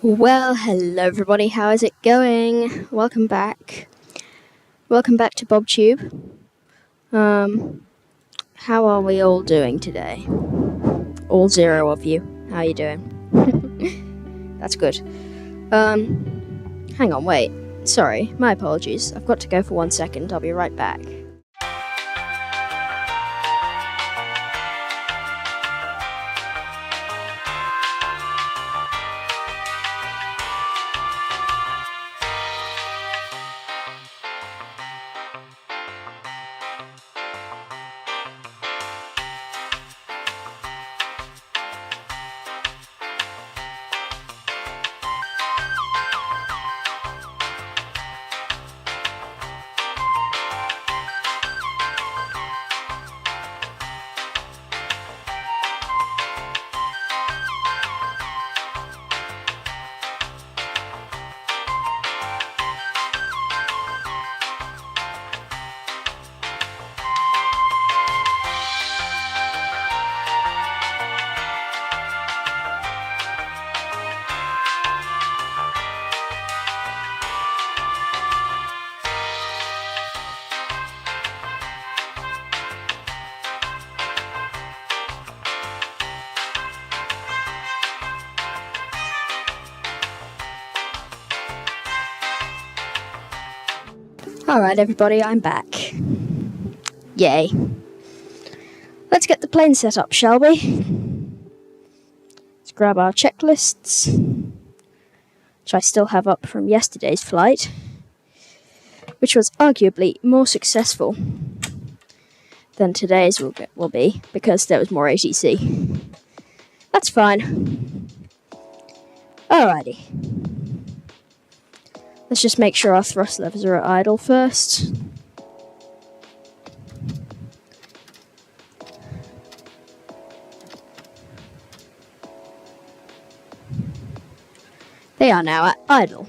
Well, hello everybody, how is it going? Welcome back. Welcome back to BobTube. How are we all doing today? All 0 of you. How are you doing? That's good. Hang on, wait. Sorry, my apologies. I've got to go for 1 second. I'll be right back. Alright everybody, I'm back. Yay. Let's get the plane set up, shall we? Let's grab our checklists, which I still have up from yesterday's flight, which was arguably more successful than today's will be, because there was more ATC. That's fine. Alrighty. Let's just make sure our thrust levers are at idle first. They are now at idle.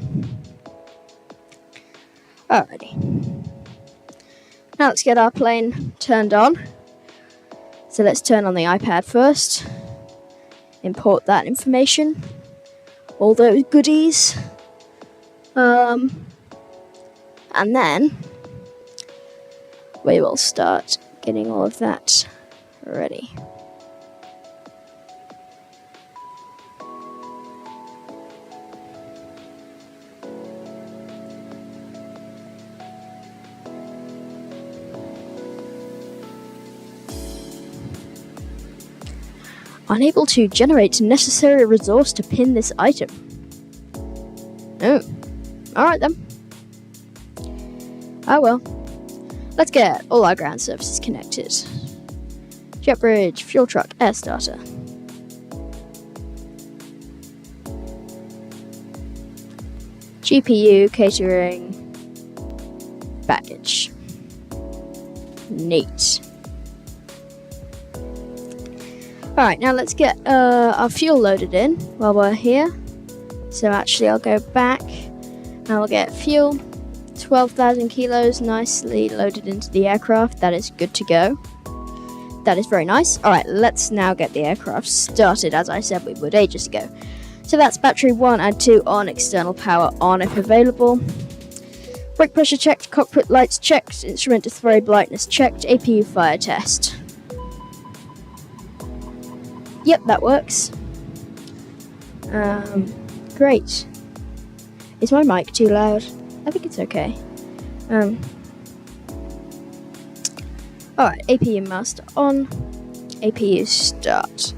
Alrighty. Now let's get our plane turned on. So let's turn on the iPad first. Import that information. All those goodies. And then we will start getting all of that ready. Unable to generate necessary resource to pin this item. Oh. Alright then. Oh well. Let's get all our ground services connected. Jet bridge, fuel truck, air starter. GPU, catering, baggage. Neat. Alright, now let's get our fuel loaded in while we're here. So actually I'll go back. Now we'll get fuel, 12,000 kilos, nicely loaded into the aircraft. That is good to go. That is very nice. Alright, let's now get the aircraft started, as I said we would ages ago. So that's battery 1 and 2 on, external power on if available. Brake pressure checked, cockpit lights checked, instrument display brightness checked, APU fire test. Yep, that works. Great. Is my mic too loud? I think it's okay. Alright, APU master on. APU start.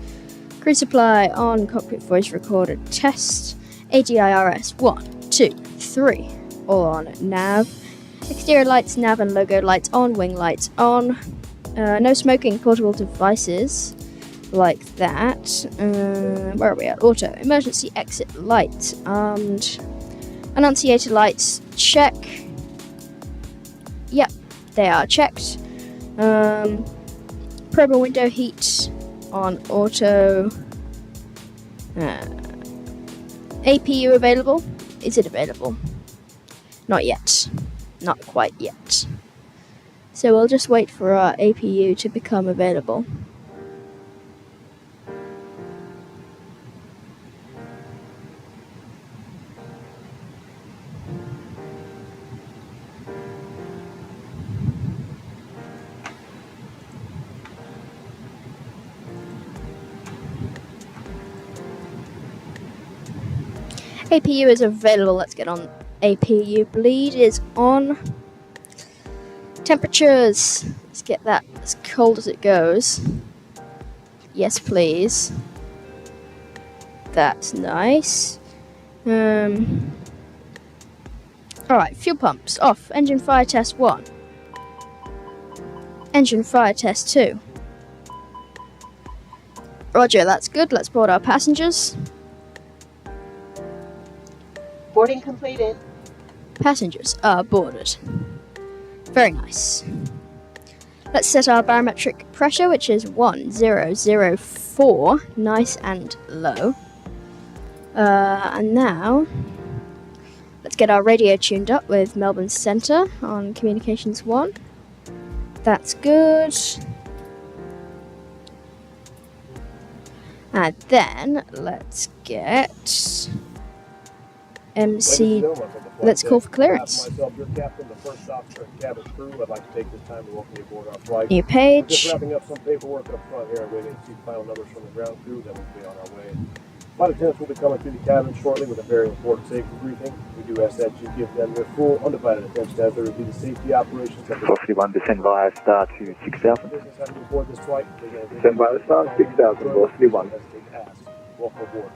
Crew supply on. Cockpit voice recorder test. ADIRS 1, 2, 3. All on. Nav. Exterior lights, nav and logo lights on. Wing lights on. No smoking portable devices. Like that. Where are we at? Auto. Emergency exit light. And annunciator lights, check. Yep, they are checked. Probe window heat on auto. APU available? Is it available? Not yet. Not quite yet. So we'll just wait for our APU to become available. APU is available. Let's get on APU. Bleed is on. Temperatures. Let's get that as cold as it goes. Yes, please. That's nice. Alright, fuel pumps off. Engine fire test 1. Engine fire test 2. Roger, that's good. Let's board our passengers. Boarding completed. Passengers are boarded. Very nice. Let's set our barometric pressure, which is 1004. Nice and low. And now, let's get our radio tuned up with Melbourne Centre on Communications 1. That's good. And then, let's get MC. Let's call for clearance. New page. Wrapping up some paperwork up front here, waiting to see final numbers from the ground crew. Then we'll be on our way. Flight attendants will be coming through the cabin shortly with a very important safety briefing. We do ask that you give them their full, undivided attention as they review the safety operations. Velocity 1, descend via star to 6,000. Business having to board this flight. Descend via the star, 6,000, velocity 1. Welcome aboard.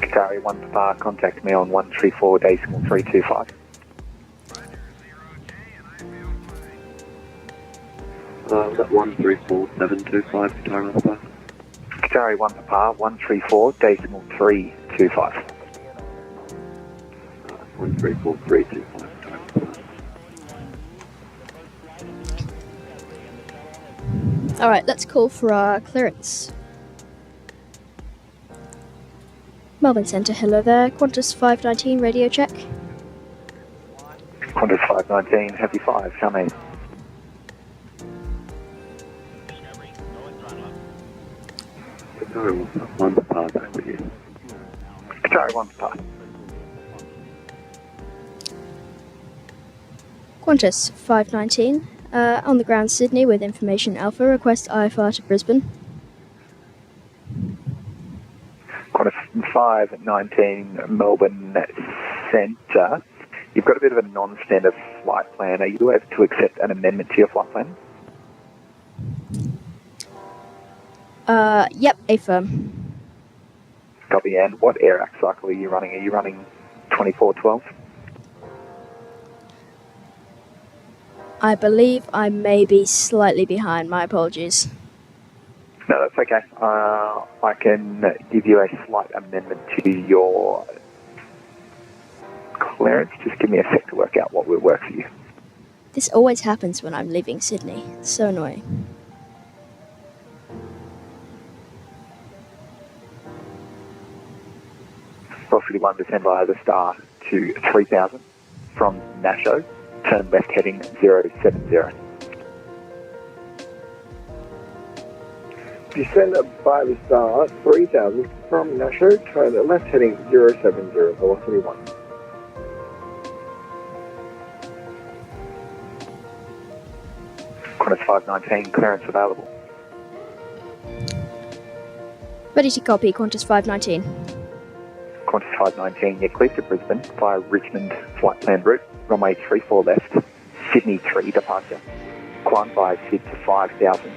Qatari 1 Papa, contact me on 134.325. That 134725, Qatari 1 Papa. Qatari 1 Papa, 134.325. 134325, Qatari 1 Papa. Alright, let's call for our clearance. Melbourne Centre, hello there. Qantas 519, radio check. Qantas 519, Heavy 5, come in. Qatari 1 Papa, back with you. Qatari 1 Papa. Qantas 519, on the ground Sydney with information Alpha, request IFR to Brisbane. Qantas 519, Melbourne Centre. You've got a bit of a non-standard flight plan. Are you able to accept an amendment to your flight plan? Yep, affirm. Copy, and what air act cycle are you running? Are you running 2412? I believe I may be slightly behind, my apologies. No, that's okay. I can give you a slight amendment to your clearance. Just give me a sec to work out what will work for you. This always happens when I'm leaving Sydney. It's so annoying. Velocity 1, descend via the star to 3000 from Nasho. Turn left heading 070. Descend by the star 3000 from Nasho, turn left heading 070, velocity 1. Qantas 519, clearance available. Ready to copy, Qantas 519. Qantas 519, you're clear to Brisbane via Richmond flight plan route. Runway 34 left, Sydney 3 departure. Climb via Sid to 5000.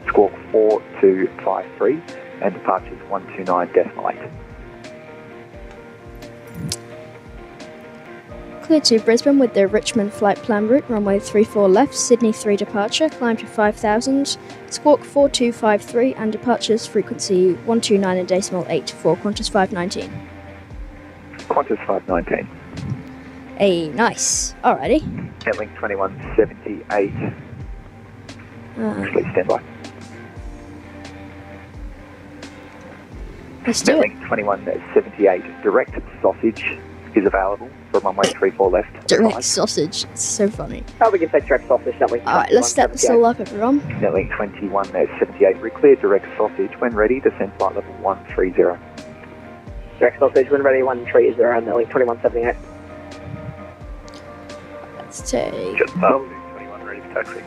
Squawk 4253 and departures 129.8. Clear to Brisbane with the Richmond flight plan route, runway 34 left, Sydney 3 departure, climb to 5000, squawk 4253 and departures frequency 129.8 for Qantas 519. Qantas 519. Hey, nice. Alrighty. Netlink 2178. Please stand by. Let's do it. Netlink 2178. Direct sausage is available for runway 34 left. Direct sausage. It's so funny. We can say direct sausage, that we can. Alright, let's step this all up, everyone. Netlink 2178. We clear direct sausage. When ready, descend flight level 130. Direct sausage, when ready, 130, and Netlink 2178. Let's take... Just 21 ready for taxi.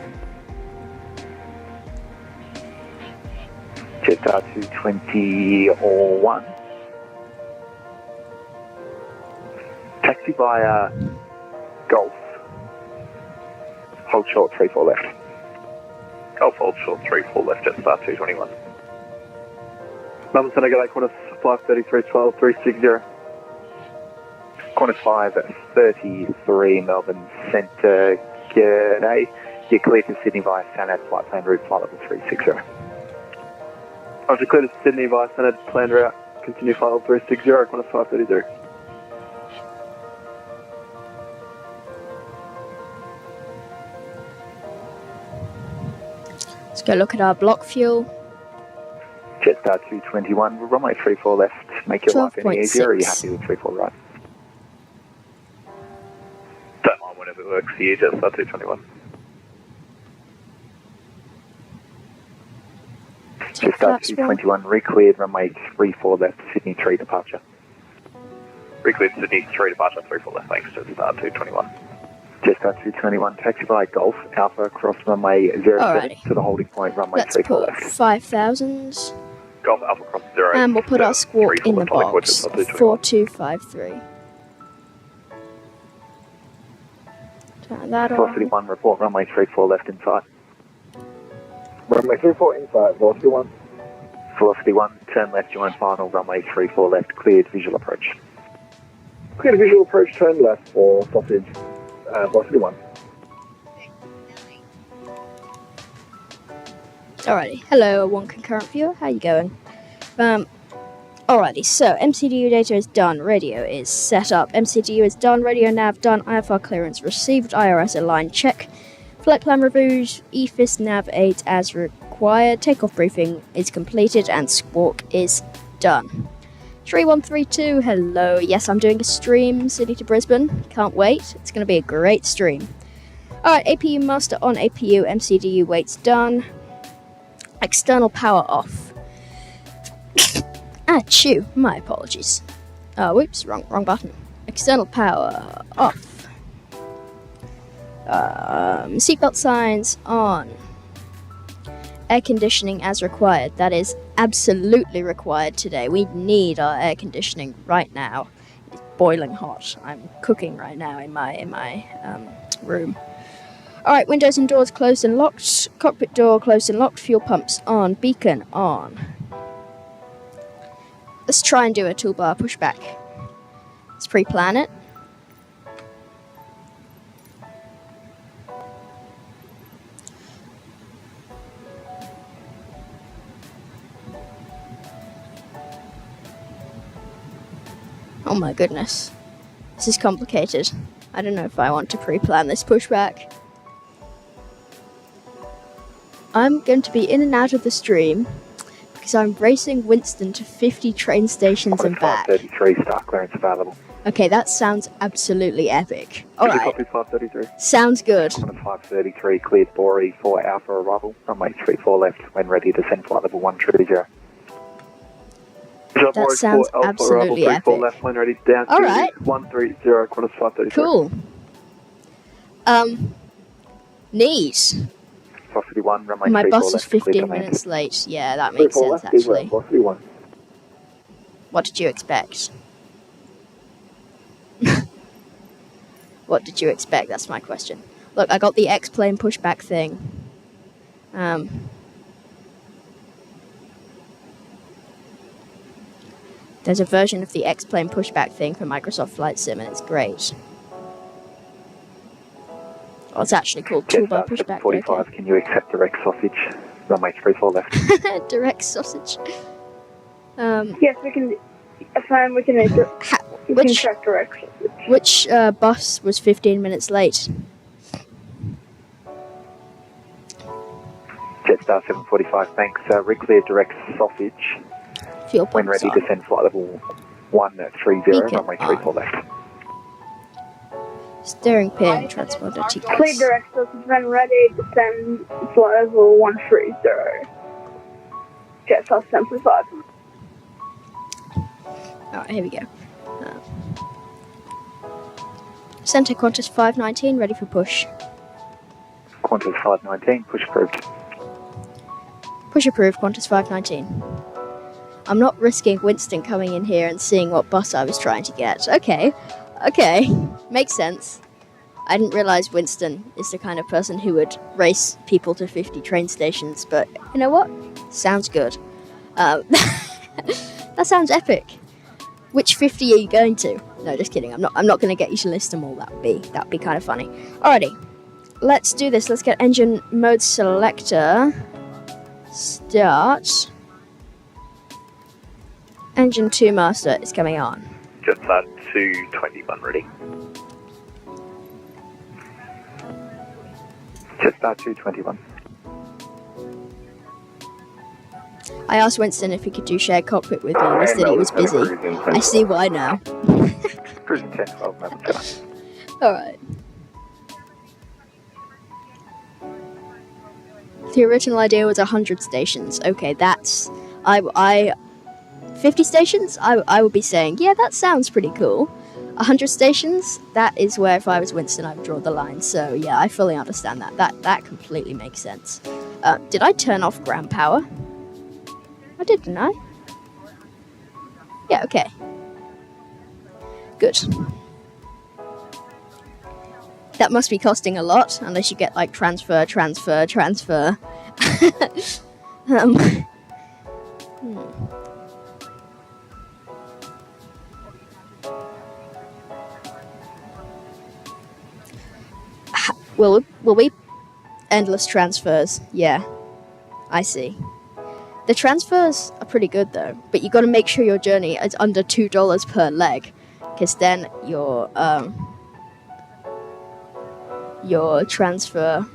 Jetstar 221. Taxi via Golf. Hold short 34 left. Golf hold short 34 left, Jetstar 221. Melbourne Centre, g'day, Qantas 53312 360. Qantas 533 Melbourne Centre, g'day. You're clear to Sydney via Sanad flight plan route, flight level 360. Roger, clear to Sydney via Senate, planned route, continue flight level 360, Qantas 533. Let's go look at our block fuel. Jetstar 221, runway 34 left. Make your life any easier, or are you happy with 34 right? Don't mind whenever it works for you, Jetstar 221. Jetstar 221, re-cleared, runway 34 left, Sydney 3 departure. Re-cleared Sydney 3 departure, 34 left, thanks, Jetstar 221. Jetstar 221, taxi by Golf, Alpha, cross runway 07 Alrighty. to the holding point, runway Let's 34 put left. 5,000. Golf Alpha cross 0. And we'll put our squawk in the box. 4253. Turn that Velocity on. 1, report runway 34 left inside. Runway 34 inside, velocity 1. Velocity 1, turn left, join final, runway 34 left, cleared, visual approach. Clear visual approach, turn left for sausage, velocity 1. Alrighty. Hello, one concurrent viewer. How you going? Alrighty. So MCDU data is done. Radio is set up. MCDU is done. Radio nav done. IFR clearance received. IRS aligned. Check. Flight plan reviews. EFIS nav 8 as required. Takeoff briefing is completed and squawk is done. 3132. Hello. Yes, I'm doing a stream. Sydney to Brisbane. Can't wait. It's going to be a great stream. Alright. APU master on APU. MCDU waits done. External power off. Achoo, my apologies. Whoops, wrong button. External power off. Seatbelt signs on. Air conditioning as required. That is absolutely required today. We need our air conditioning right now. It's boiling hot. I'm cooking right now in my room. Alright, windows and doors closed and locked. Cockpit door closed and locked. Fuel pumps on. Beacon on. Let's try and do a toolbar pushback. Let's pre-plan it. Oh my goodness. This is complicated. I don't know if I want to pre-plan this pushback. I'm going to be in and out of the stream because I'm racing Winston to 50 train stations and back. 533, start clearance available. Okay, that sounds absolutely epic. Alright, Copy 533. sounds good. Qantas 533, cleared Bori for Alpha arrival, runway 34 left, when ready, descend flight level 130. That sounds absolutely epic. Left, when ready, down Alright. to 130, Qantas 533. Cool. Neat. Velocity 1, runway My 34 bus was left, cleared 15 to land. minutes late. Yeah, that makes 34 sense left, is actually. velocity 1. What did you expect? What did you expect? That's my question. Look, I got the X-plane pushback thing. There's a version of the X-plane pushback thing for Microsoft Flight Sim, and it's great. Oh, it's actually called Toolbar Jetstar Pushback. 45, Okay. can you accept direct sausage, runway 34 left. Direct sausage. Yes, we can. Fine, we can. We can Which track directions. bus was 15 minutes late? Jetstar 745, thanks. Re-clear direct sausage, Fuel when pumps ready, on. descend flight level 130, Beacon runway 34 on. left. Steering pin, transponder Clear TPS. direct sausage when ready. Descend flight level 130. Jetstar 745. Alright, here we go. Center Qantas 519, ready for push. Qantas 519, push approved. Push approved, Qantas 519. I'm not risking Winston coming in here and seeing what bus I was trying to get. Okay. Makes sense. I didn't realise Winston is the kind of person who would race people to 50 train stations, but you know what? Sounds good. That sounds epic. Which 50 are you going to? No, just kidding. I'm not going to get you to list them all. That'd be kind of funny. Alrighty, let's do this. Let's get engine mode selector. Start. Engine 2 master is coming on. Jetstar 221 ready. Jetstar 221. I asked Winston if he could do shared cockpit with me, and he said he was busy. I see why now. Cruising 10, 12, Melbourne. Alright. The original idea was 100 stations. Okay, that's... 50 stations? I would be saying, yeah, that sounds pretty cool. 100 stations? That is where, if I was Winston, I would draw the line. So, yeah, I fully understand that. That completely makes sense. Did I turn off ground power? I did, didn't I? Yeah, okay. Good. That must be costing a lot, unless you get, like, transfer. Will we? Endless transfers. Yeah, I see. The transfers are pretty good though, but you got to make sure your journey is under $2 per leg, because then your transfer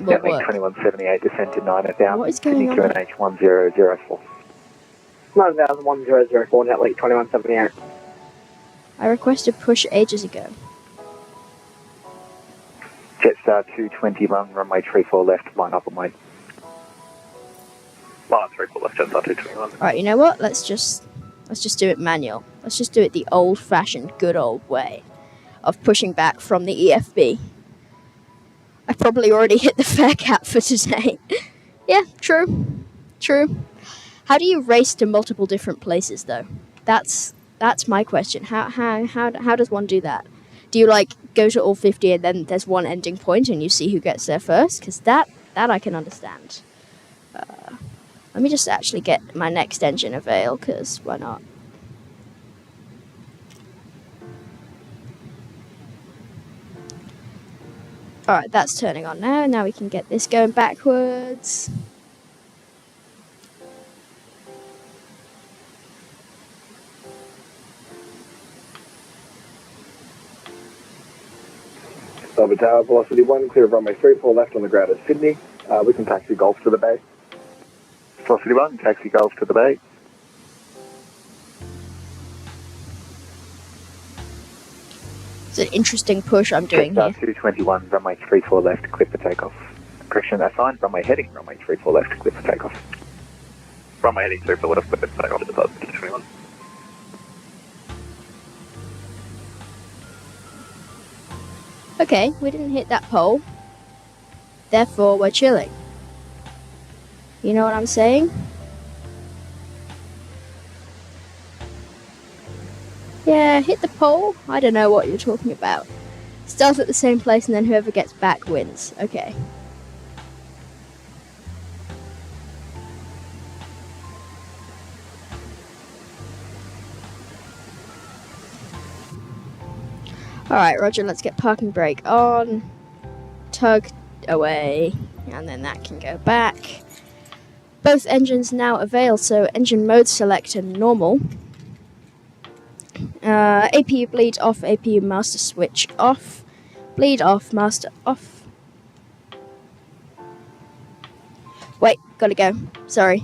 will work. 2178, descend to 9000. What is going on? QNH 1004. 9000 net late 2178. I requested push ages ago. Jetstar 221, runway 34 left, line up on mine. Line 34 left, Jetstar 221. Alright, you know what? Let's just do it manual. Let's just do it the old-fashioned, good old way of pushing back from the EFB. I probably already hit the fare cap for today. Yeah, true. How do you race to multiple different places, though? That's my question. How does one do that? Do you, like, go to all 50 and then there's one ending point and you see who gets there first? Because that I can understand. Let me just actually get my next engine avail, because why not? Alright, that's turning on now. Now we can get this going backwards. Melbourne Tower, velocity 1, clear of runway 34 left on the ground at Sydney. We can taxi Golf to the bay. Velocity 1, taxi Golf to the bay. It's an interesting push I'm doing Jetstar here. 221, runway 34 left, clear for takeoff. Correction assigned, runway heading, runway 34 left, clear for takeoff. Runway heading 34 left, clear for takeoff, Jetstar 221. Okay, we didn't hit that pole. Therefore, we're chilling. You know what I'm saying? Yeah, hit the pole? I don't know what you're talking about. Start at the same place and then whoever gets back wins. Okay. Alright, Roger, let's get parking brake on. Tug away. And then that can go back. Both engines now avail, so engine mode selector normal. APU bleed off, APU master switch off. Bleed off, master off. Wait, gotta go. Sorry.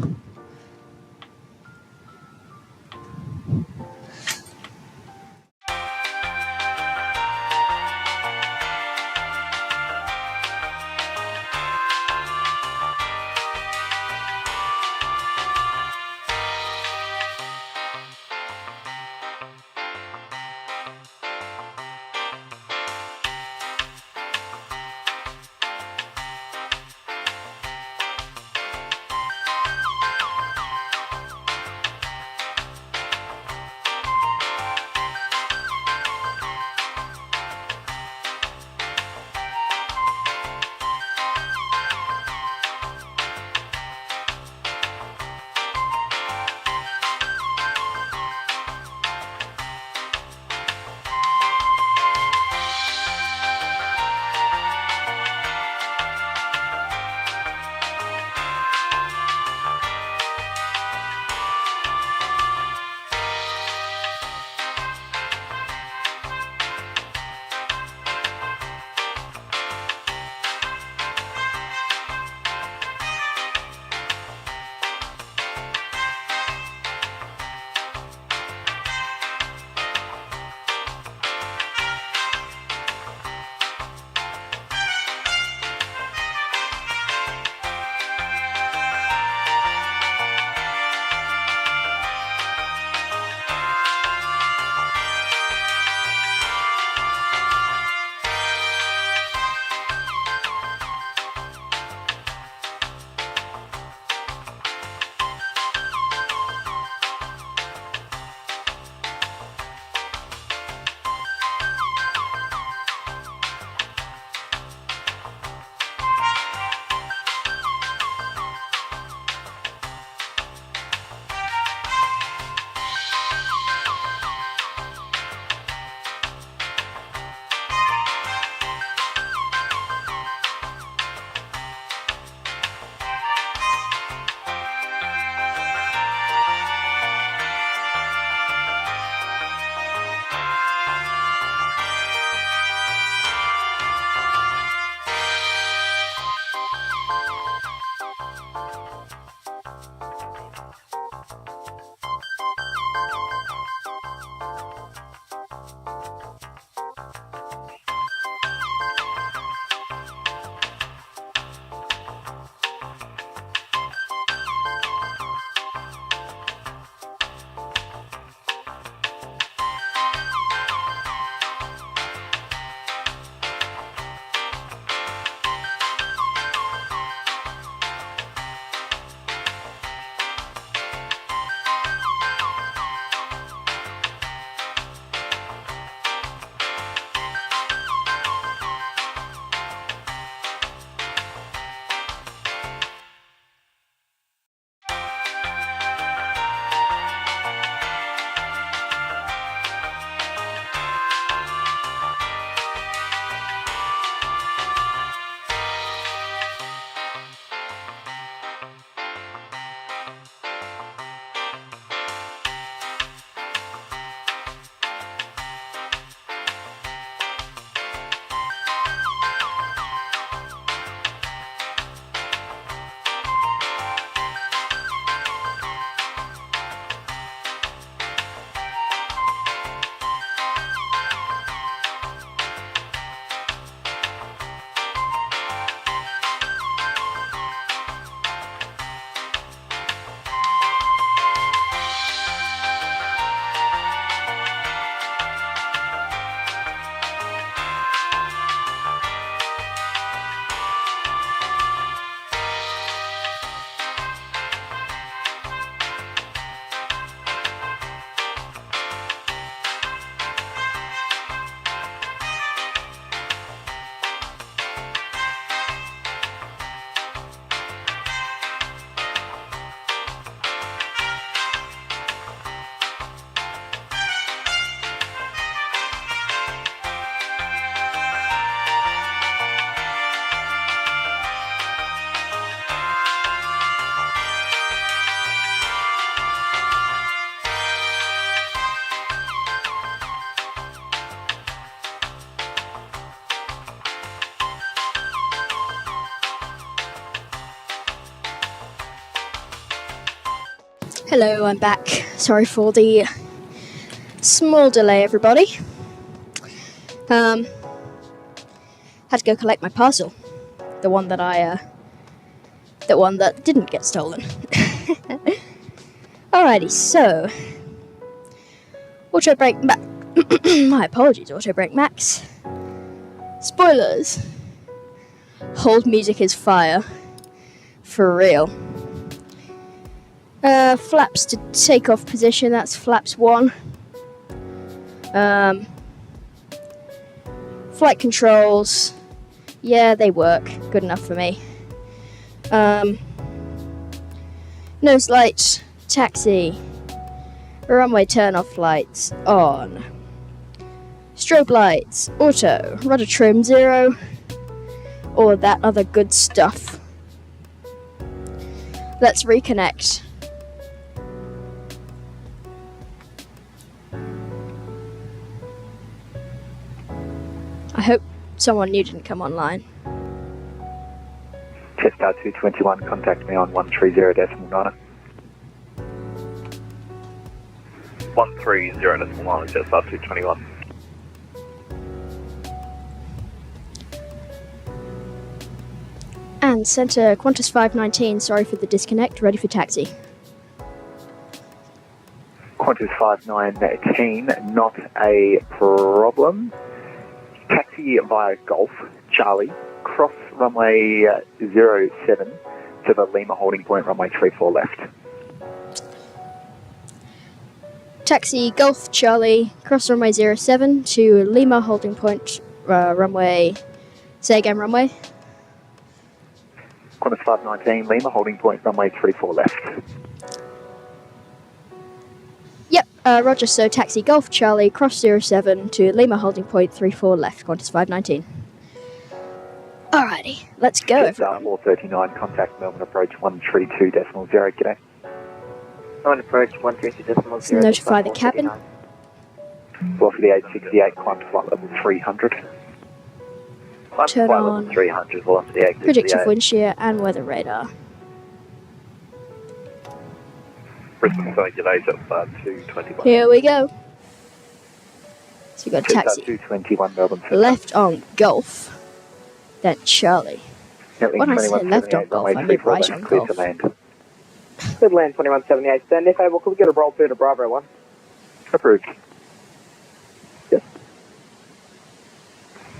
Hello, I'm back. Sorry for the small delay, everybody. Had to go collect my parcel. The one that didn't get stolen. Alrighty, so auto brake my apologies, auto brake max. Spoilers. Hold music is fire. For real. Flaps to take off position, that's flaps 1. Flight controls, yeah, they work. Good enough for me. Nose lights, taxi. Runway turn-off lights, on. Strobe lights, auto. Rudder trim, 0. All that other good stuff. Let's reconnect. I hope someone new didn't come online. Jetstar 221, contact me on 130.9. 130.9, Jetstar 221. And Centre Qantas 519, sorry for the disconnect, ready for taxi. Qantas 519, not a problem. Taxi via Golf, Charlie, cross runway 07 to the Lima holding point, runway 34 left. Taxi Golf Charlie, cross runway 07 to Lima holding point, runway. Say again, runway. Qantas 519, Lima holding point, runway 34 left. Yep, roger, so taxi Golf Charlie, cross 07 to Lima holding point 34 left, Qantas 519. Alrighty, let's go, Jetstar everyone. 439, contact Melbourne approach 132.0, g'day. Melbourne approach 132.0. Notify the cabin. Velocity 868, climb to flight level 300. Climb to Turn flight on level 300, velocity 868. Predictive wind shear and weather radar. Brisbane, sorry, g'day, Jetstar 221. Here we go. So we got Jetstar taxi 221, Melbourne. left on Golf, then Charlie. When I say left on Golf, I mean right on clear Golf. to land. Good land 2178. Stand if able, could we get a roll through to Bravo 1? Approved.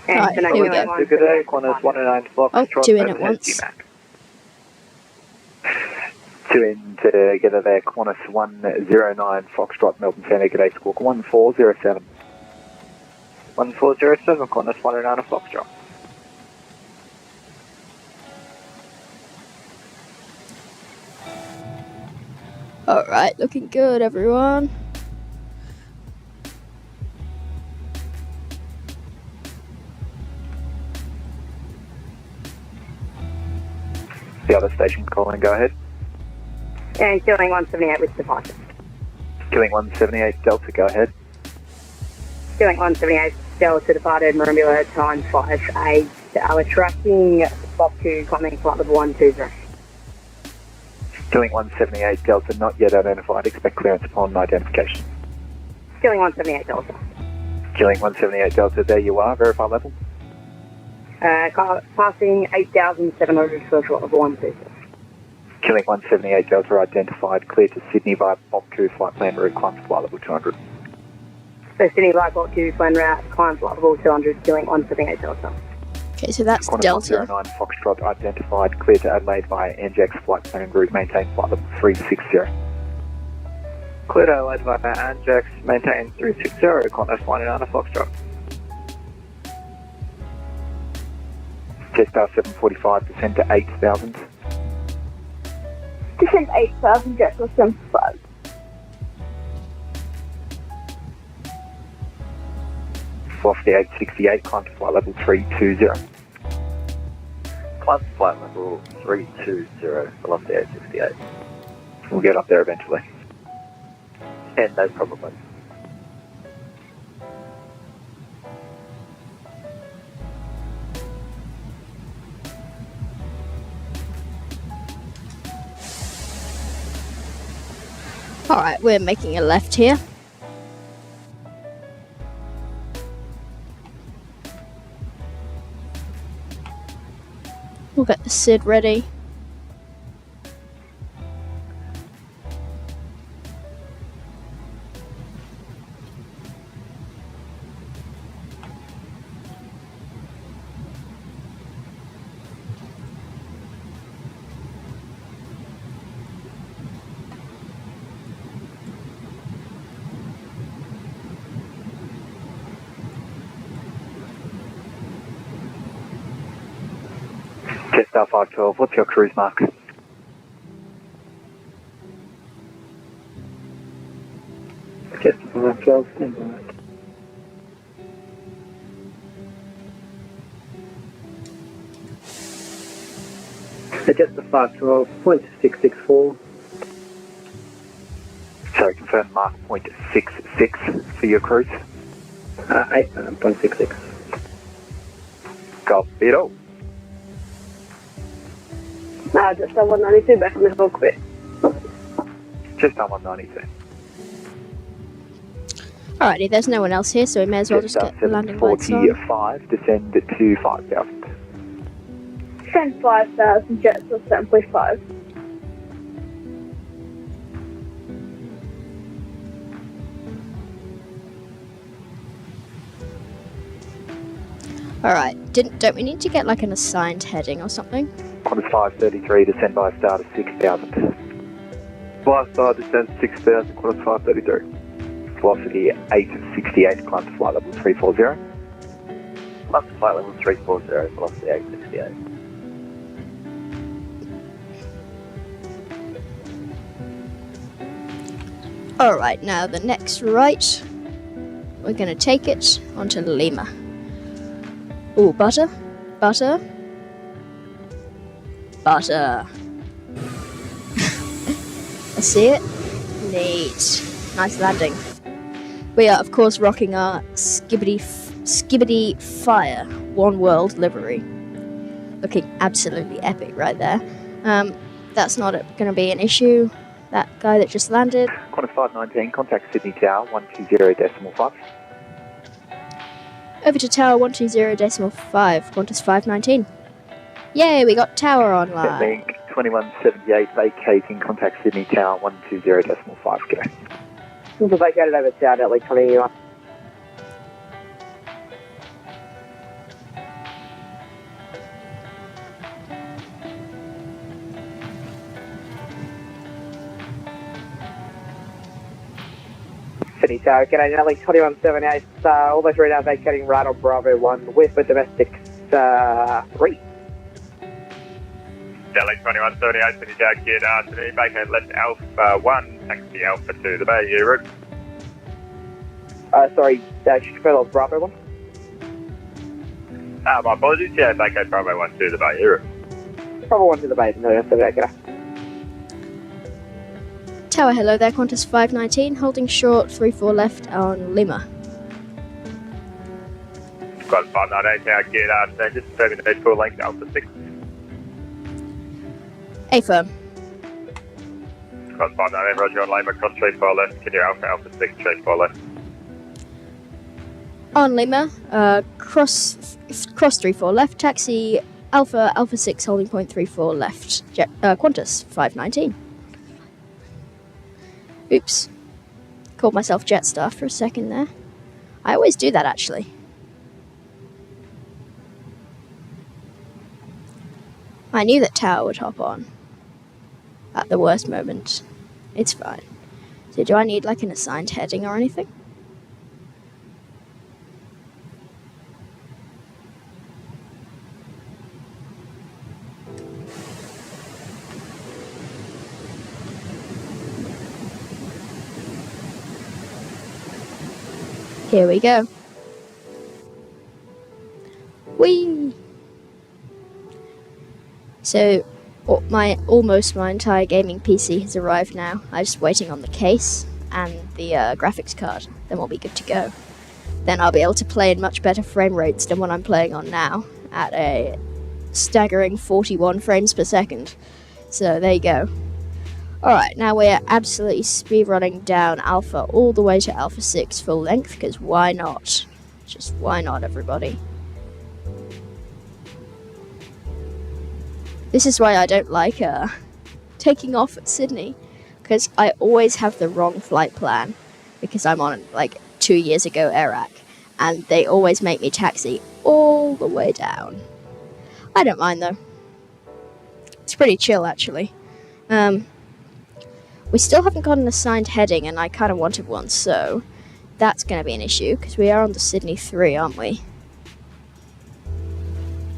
Right, here we go. Good day, Qantas 109 Fox. Oh, 2 in at once. 2 in together there, Qantas 109 Foxtrot, Melbourne Sandy, g'day, squawk 1407. 1407, Qantas 109 Foxtrot. Alright, looking good, everyone. The other station calling, go ahead. And killing 178 with departure. Killing 178 Delta, go ahead. Killing 178 Delta departed Merimbula time 58. We're tracking Bob 2 climbing flight level 120. Killing 178 Delta, not yet identified, expect clearance upon identification. Killing 178 Delta. Killing 178 Delta, there you are, verify level. Passing 8,700 for flight level 120. Killing 178 Delta, identified, clear to Sydney via Bob 2 flight plan route, climb to flight level 200. So Sydney by Bob 2 plan route, climb flight level 200, killing 178 Delta. Okay, so that's Qantas Delta. 109 Foxtrot, identified, clear to Adelaide via NJAX flight plan route, maintain flight level 360. Clear to Adelaide via Anjax, maintain 360, Qantas 109 Foxtrot. Jetstar 745, descend to 8,000. Descend 8,000, Jetstar 75. Velocity 868, climb to flight level 320. Climb to flight level 320, velocity 868. We'll get up there eventually. And no problem. Alright, we're making a left here. We'll get the SID ready. Jetstar 512, what's your cruise mark? Jetstar 512, stand by. Jetstar 512, point 664. Sorry, confirm mark point 66 for your cruise. 8.66. Copy it all. Just 192 back on the hill quick. Jetstar 192. Alrighty, there's no one else here, so we may as well just get the landing lights on. 745, descend to 5,000. Send 5,000 jets or 7.5. Alright, don't we need to get like an assigned heading or something? Qantas 533, descend by star to 6,000. Fly star, descend 6,000, Qantas 533. Velocity 868, climb to flight level 340. Climb to flight level 340, velocity 868. Alright, now the next right, we're gonna take it onto Lima. Ooh, butter, butter, butter. I see it. Neat. Nice landing. We are, of course, rocking our Skibbity Fire One World livery. Looking absolutely epic right there. That's not going to be an issue. That guy that just landed. Qantas 519, contact Sydney Tower 120.5. Over to Tower 120.5, Qantas 519. Yay, we got Tower online. Link 2178, vacating, contact Sydney Tower 120.5. Go. We've vacated over Tower at like 21. Sydney Tower, can I now like 2178, almost right now vacating right on Bravo 1 with domestic 3. Delhi 2178, Sydney Tower, geared Sydney, vacate left Alpha 1, taxi Alpha 2, the Bay route. Sorry, further Bravo 1. My apologies, yeah, vacate Bravo 1 to the Bay route. Bravo 1 to the Bay, no, that's okay. Tower, hello there, Qantas 519, holding short 34 left on Lima. Qantas 519, Tower, geared Sydney, just confirming the full length Alpha 6. A-firm. Qantas 519, roger on Lima, cross 34 left, continue Alpha 6, 34 left. On Lima, cross 34 left, taxi Alpha 6, holding point 34 left, Qantas 519. Oops. Called myself Jetstar for a second there. I always do that, actually. I knew that Tower would hop on. At the worst moment. It's fine. So do I need, like, an assigned heading or anything? Here we go. Whee! So, almost my entire gaming PC has arrived now. I'm just waiting on the case and the graphics card. Then we'll be good to go. Then I'll be able to play in much better frame rates than what I'm playing on now, at a staggering 41 frames per second. So there you go. Alright, now we're absolutely speed running down Alpha all the way to Alpha 6 full length, because why not? Just why not, everybody? This is why I don't like taking off at Sydney, because I always have the wrong flight plan, because I'm on like 2 years ago Airac, and they always make me taxi all the way down. I don't mind though. It's pretty chill actually. We still haven't got an assigned heading, and I kind of wanted one, so that's going to be an issue, because we are on the Sydney 3, aren't we?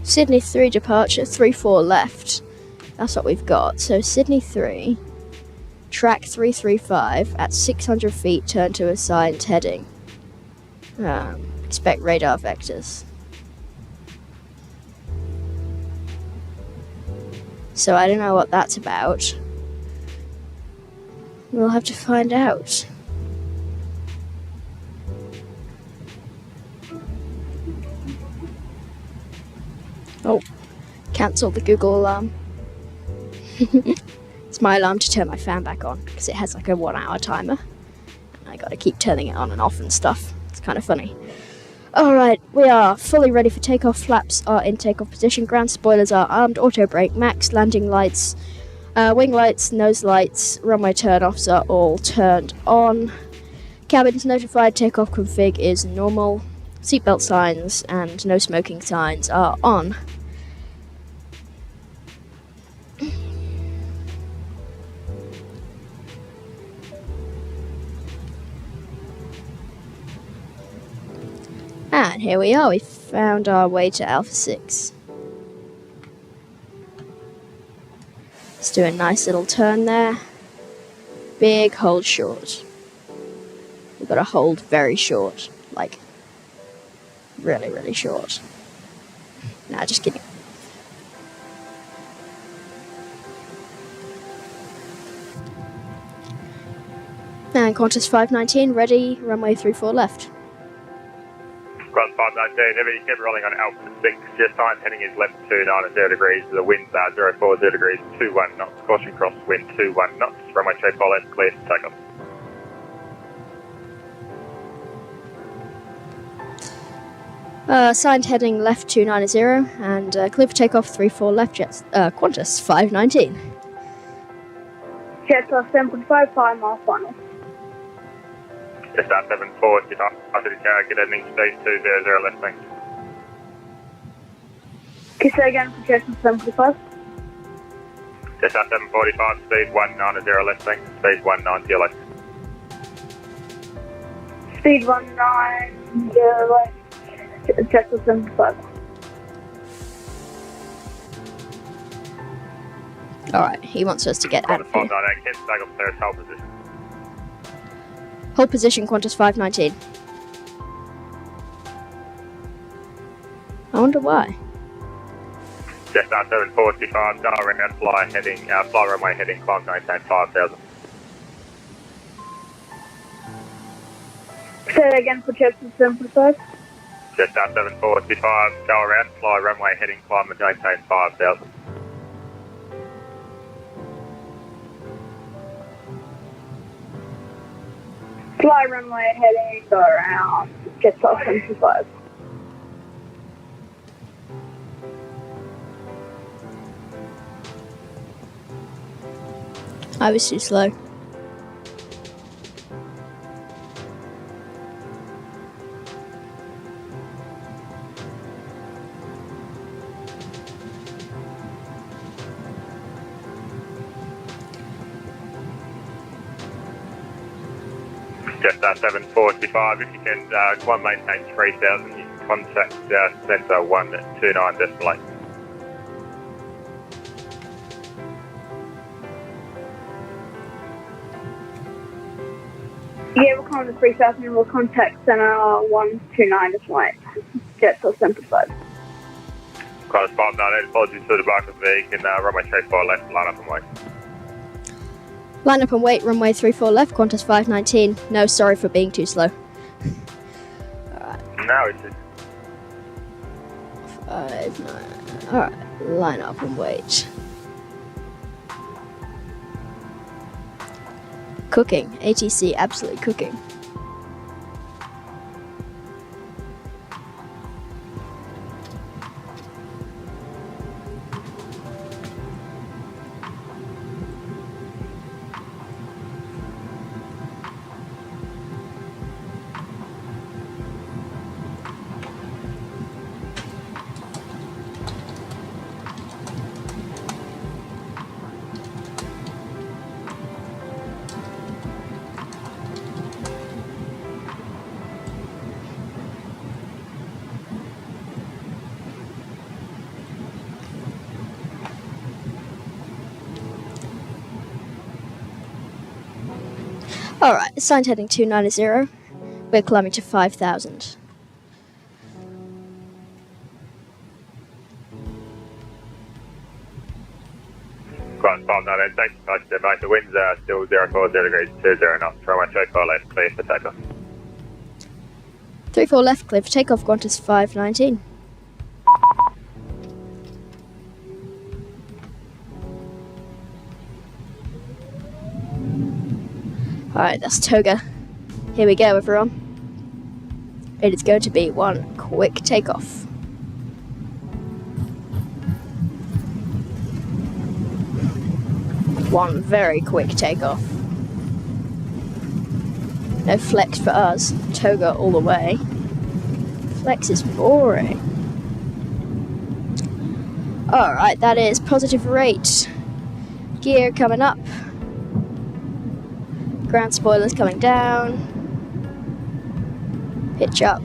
Sydney 3 departure, 3-4 left. That's what we've got. So Sydney 3, track 335, at 600 feet, turn to assigned heading. Expect radar vectors. So I don't know what that's about. We'll have to find out. Oh, cancel the Google alarm. It's my alarm to turn my fan back on, because it has like a 1 hour timer. And I gotta keep turning it on and off and stuff. It's kind of funny. Alright, we are fully ready for takeoff. Flaps are in takeoff position. Ground spoilers are armed. Auto brake, max, landing lights, wing lights, nose lights, runway turn-offs are all turned on. Cabin's notified, takeoff config is normal. Seatbelt signs and no smoking signs are on. And here we are, we found our way to Alpha 6. Let's do a nice little turn there. Big hold short. We've got to hold very short, like really, really short. Nah, just kidding. And Qantas 519, ready, runway 34 left. Cross 519, heavy, keep rolling on Alpha 6. Your sign heading is left 290 degrees. The winds are 040 degrees, 21 knots. Caution cross wind 21 knots. Runway 34 left, clear to take off. Signed heading left 290 and clear for takeoff 34 left jets. Qantas 519. Jets are 7.5, 5 mile final. Just start 74, get off after the car, get ending speed 200 left thanks. Can you say again for Jets are 7.5? Just start 745, speed 190 left thanks, speed 190 left. Speed 190 left. Jets are 7.5. Alright, he wants us to get out of here. 598, can't take off there, hold position. Hold position, Qantas 519. I wonder why. Just start 745, dial around, fly runway heading, climb maintain 5000. Say that again for Jets are 7.5. Just start 745, go around, fly runway heading, climb and maintain 5000. Fly runway heading, go around, Jets are 7.5. I was too slow. Just 745, if you can climb maintain 3000, you can contact Centre 129 decimal 8. Yeah, we'll come to 3000 and we'll contact Centre 129 decimal 8. Jets are 7.5. Qantas 598, apologies for the back of the vehicle, runway 34 left, line up and wait. Line up and wait, runway 34 left, Qantas 519. No, sorry for being too slow. No, it's just... 5, 9. Alright, line up and wait. cooking. ATC absolutely cooking. Alright, assigned heading 290. We're climbing to 5,000. Ground 598, thanks so much, mate. The winds are still 040 degrees, 20 knots. Runway 34 left, clear for takeoff. 34 left, clear for takeoff, Qantas 519. Alright, that's Toga. Here we go, everyone. It is going to be one quick takeoff. One very quick takeoff. No flex for us. Toga all the way. Flex is boring. Alright, that is positive rate. Gear coming up. Ground spoilers coming down. Pitch up.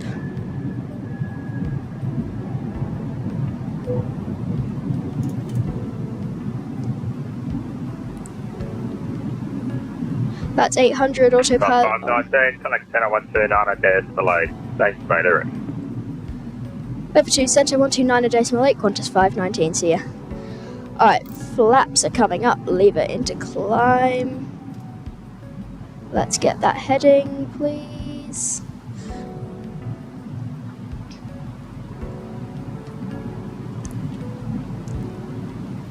That's 800 autopilot. 519, connect 10.129 decimal 8. Thanks, mate. Over to centre 129.8, Qantas 519, see ya. Alright, flaps are coming up, lever into climb. Let's get that heading, please.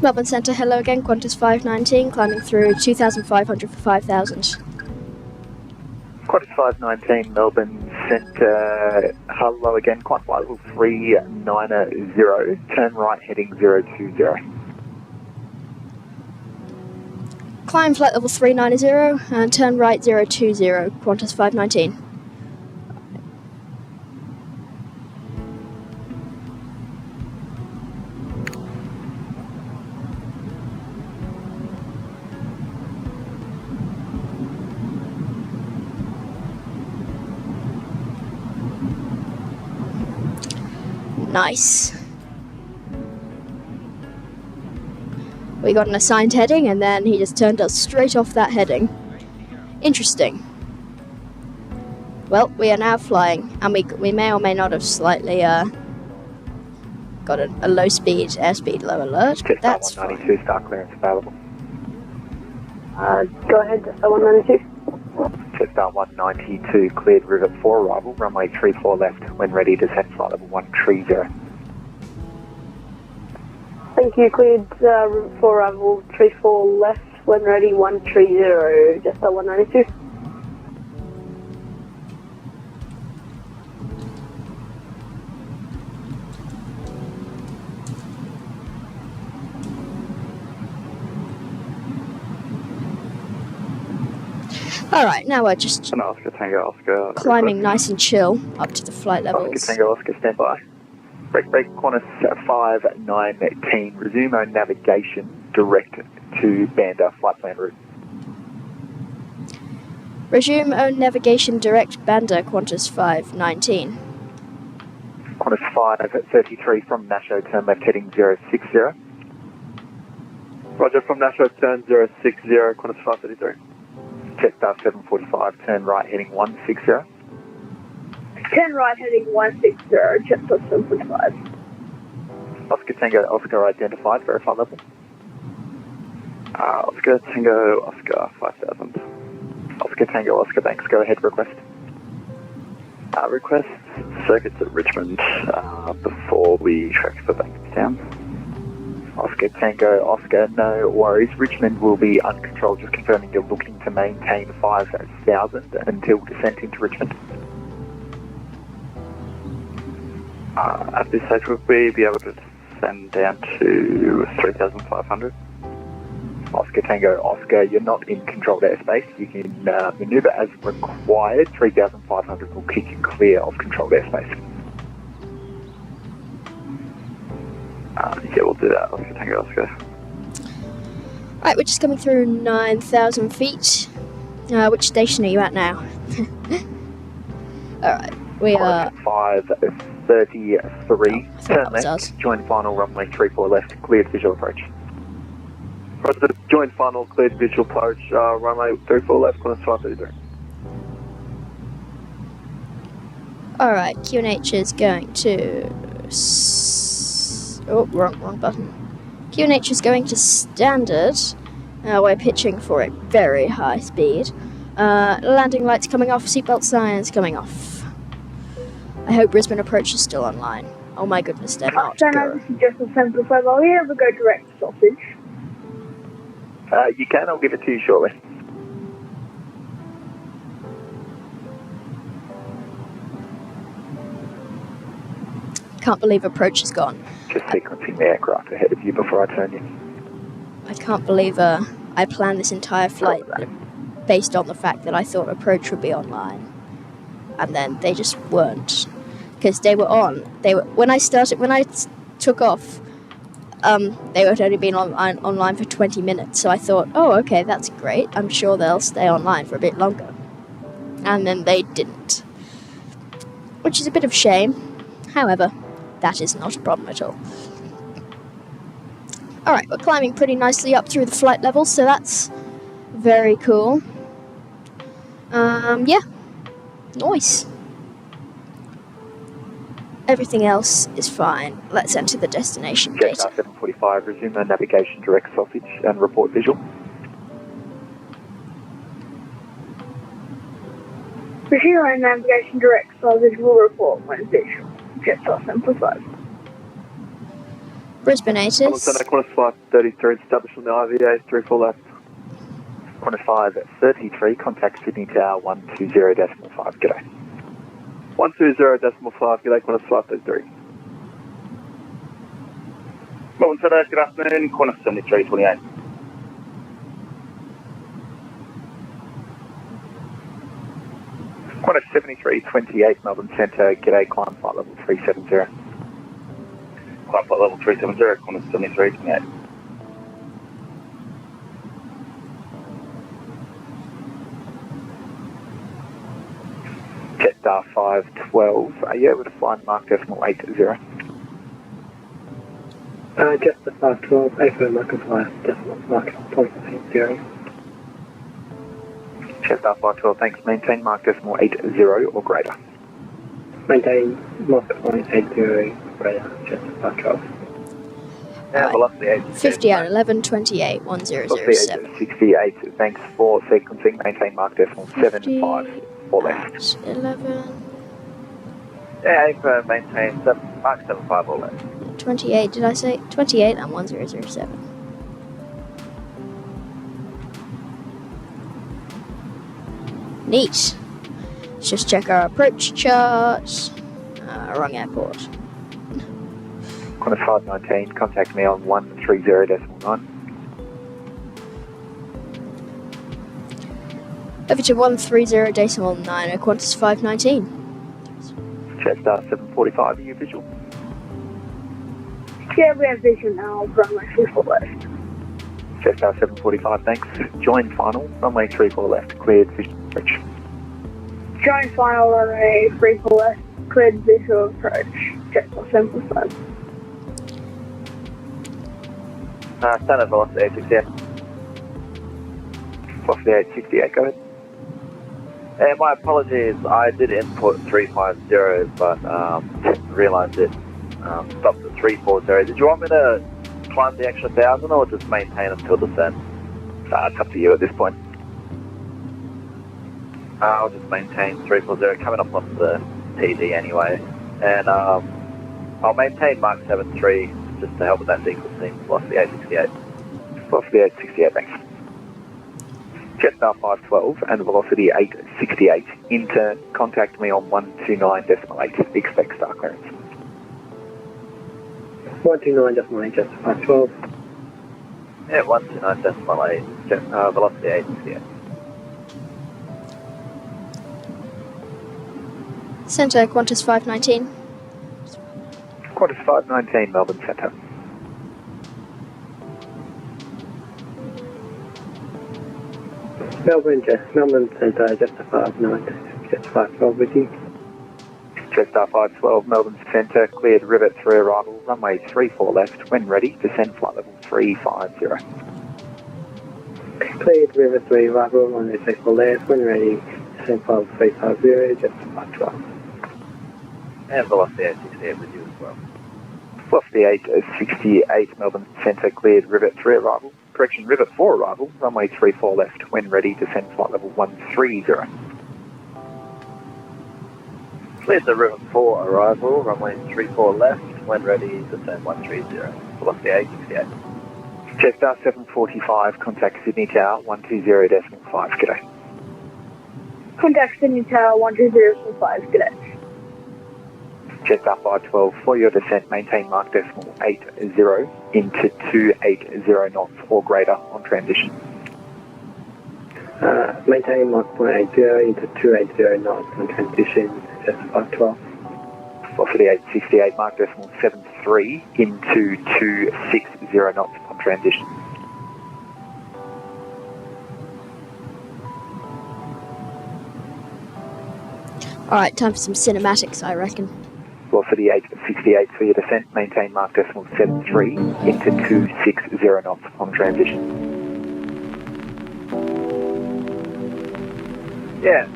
Melbourne Centre, hello again, Qantas 519, climbing through 2,500 for 5,000. Qantas 519, Melbourne Centre, hello again, Qantas flight level 390, turn right heading 020. Climb flight level 390 and turn right 020, Qantas 519. Nice. We got an assigned heading and then he just turned us straight off that heading. Interesting. Well, we are now flying and we may or may not have slightly got a low speed, airspeed low alert, but that's fine. 192, start clearance available. Go ahead, 192. Jetstar 192, cleared rivet for arrival, runway 34 left, when ready, descent flight level 130. Thank you, cleared route 4 arrival 34 left, when ready 130, just 192. Alright, now we're just Oscar Tango Oscar. climbing nice and chill up to the flight levels. Oscar Tango Oscar, stand by. Break, Qantas 519, resume our navigation direct to Bandar flight plan route. Resume own navigation direct Bandar, Qantas 519. Qantas 533 from Nasho, turn left heading 060. Roger, from Nashua, turn 060, Qantas 533. Jetstar 745, turn right heading 160. Turn right heading 160, Jetstar 745. Oscar Tango Oscar identified, verify level. Oscar Tango Oscar 5000. Oscar Tango Oscar, thanks, go ahead, request. Request circuits at Richmond before we track for Bankstown. Oscar Tango Oscar, no worries. Richmond will be uncontrolled, just confirming you're looking to maintain 5,000 until descent into Richmond. At this stage, would we be able to descend down to 3,500? Oscar Tango Oscar, you're not in controlled airspace. You can manoeuvre as required. 3,500 will keep you clear of controlled airspace. Yeah, we'll do that. Oscar Tango Oscar. Right, we're just coming through 9,000 feet. Which station are you at now? Alright, we are... 533. I thought that was us. Join final runway 34 left. Cleared visual approach. Roger, join final, cleared visual approach, runway 34 left, Qantas 533. Alright, QNH is going to... Oh, wrong button. QNH is going to standard. We're pitching for a very high speed. Landing lights coming off, seatbelt signs coming off. I hope Brisbane approach is still online. Oh my goodness, they're not. This is just a 745. Are we able to go direct to sausage? You can, I'll give it to you shortly. Can't believe approach is gone. Just sequencing the aircraft ahead of you before I turn you. I can't believe I planned this entire flight based on the fact that I thought approach would be online. And then they just weren't. Because they were on. When I took off, they had only been online for 20 minutes. So I thought, oh, okay, that's great. I'm sure they'll stay online for a bit longer. And then they didn't. Which is a bit of shame. However, that is not a problem at all. Alright, we're climbing pretty nicely up through the flight level, so that's very cool. Yeah. Nice. Everything else is fine. Let's enter the destination data. Jetstar 745, resume the navigation direct sausage and report visual. Resume our navigation direct sausage will report when visual. Jetstar 745. Brisbane ATC. Qantas 533, established on the IVA, 34 left. Qantas 533, contact Sydney Tower 120.5, g'day. 120.5, g'day, Qantas 533. Melbourne Centre, good afternoon, Qantas 7328. Qantas 7328, Melbourne Centre, g'day, climb flight level 370. Climb flight level 370, Qantas 7328. Jetstar 512, are you able to fly mark decimal 80? Jetstar 512, affirm I can fly decimal mark 80. Jetstar 512, thanks. Maintain mark decimal 80 or greater. Maintain mark 80 greater, Jetstar 512. Velocity 8. 50 out 11, 28, 1007. 68, thanks for sequencing. Maintain mark decimal 75 or left. 11. Yeah, affirm, maintain mark 75 or left. 28, did I say? 28 and 1007. Neat. Let's just check our approach chart. Wrong airport. Qantas 519, contact me on 130.9. Over to 130.9, Qantas 519. Jetstar 745, are you visual? Yeah, we have vision now, runway 34 left. Jetstar 745, thanks. Join final, runway 34 left, cleared visual approach. Join final runway 34 left, cleared visual approach. Jetstar 745. Standard velocity 868. Velocity 868, go ahead. My apologies, I did input 350, but realised it stopped at 340. Did you want me to climb the extra 1,000 or just maintain until descent? It's up to you at this point. I'll just maintain 340, coming up on the TD anyway. And I'll maintain Mark 73 just to help with that sequencing, velocity 868. Velocity 868, thanks. Jetstar 512 and velocity 868. In turn, contact me on 129.8. Expect star clearance. 129.8, just 512. Yeah, 129.8, velocity 868. Centre, Qantas 519. Qantas 519, Melbourne Centre. Melbourne Centre, just a 59, just 512 with you. Jetstar 512, Melbourne Centre, cleared rivet through arrival, runway 34 left. When ready, descend flight level 350. Cleared river 3 arrival on the 34 left, when ready, descend flight level 350, just 512. And velocity 868 with you as well. Velocity 868, Melbourne Centre, cleared rivet 3 arrival. Correction, rivet 4 arrival, runway 34 left. When ready, descend flight level 130. Cleared the river 4 arrival, runway 34 left, when ready, descend 130. Velocity 868. Jetstar 745, contact Sydney Tower 120.5, g'day. Contact Sydney Tower 120.5, g'day. Jetstar 512, for your descent, maintain mark decimal 80 into 280 knots or greater on transition. Maintain Mach 180 into 280 knots on transition, just 512. Velocity 868, mark decimal 73 into 260 knots on transition. Alright, time for some cinematics, I reckon. Velocity 868 for your descent, maintain mark decimal 73 into 260 knots on transition. Yeah,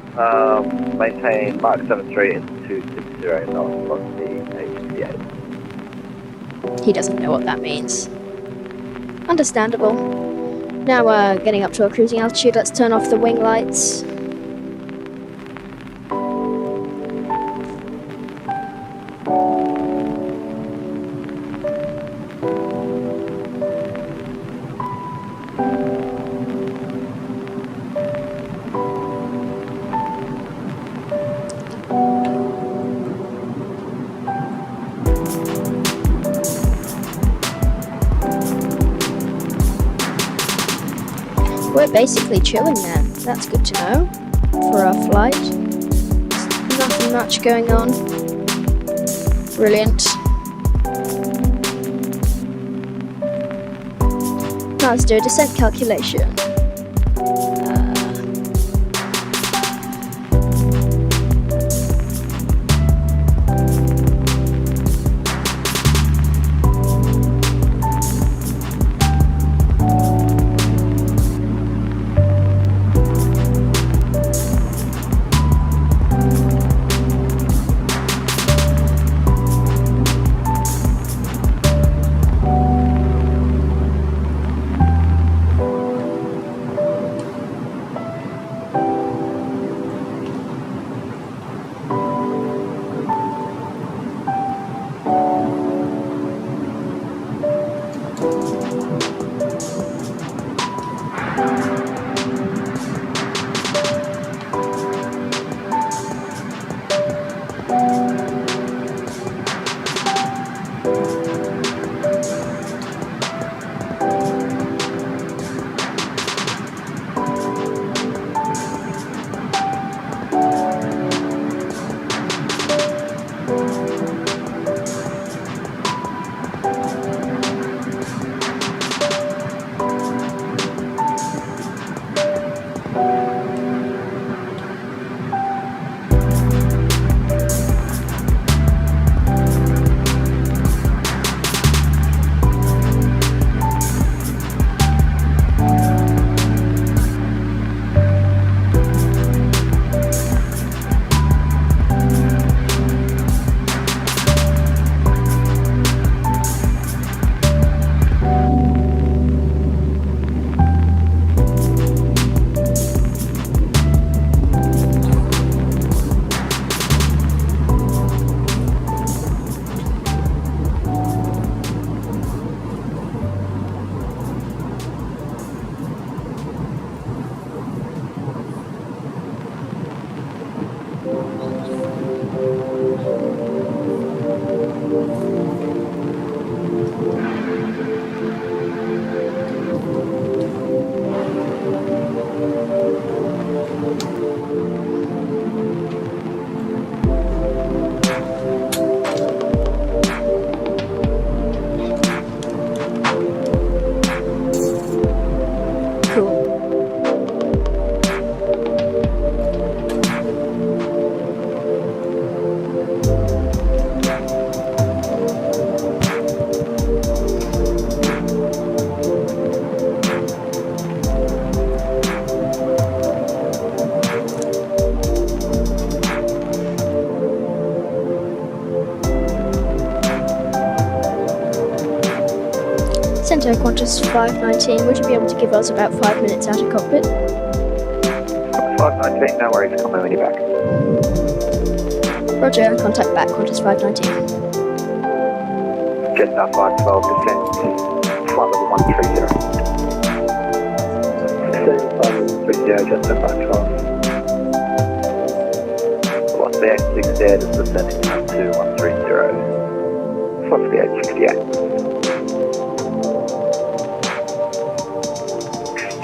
maintain Mark 73 into 260 knots, velocity 868. He doesn't know what that means. Understandable. Now we're getting up to our cruising altitude. Let's turn off the wing lights. We're basically chilling there. That's good to know for our flight. Nothing much going on. Brilliant. Now let's do a descent calculation. Center Qantas 519, would you be able to give us about 5 minutes out of cockpit? 519, no worries, come when you're back. Roger, contact back Qantas 519. Jetstar 512, descent, flight level 130. Descend 530, Jetstar 512. What's the 86 there, just descending to 130. What's the 868?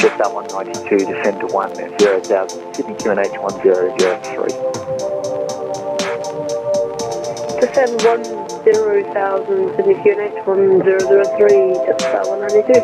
Jetstar 192, descend to 10,000, Sydney QNH 1003. Descend 10,000, Sydney QNH 1003, Jetstar 192.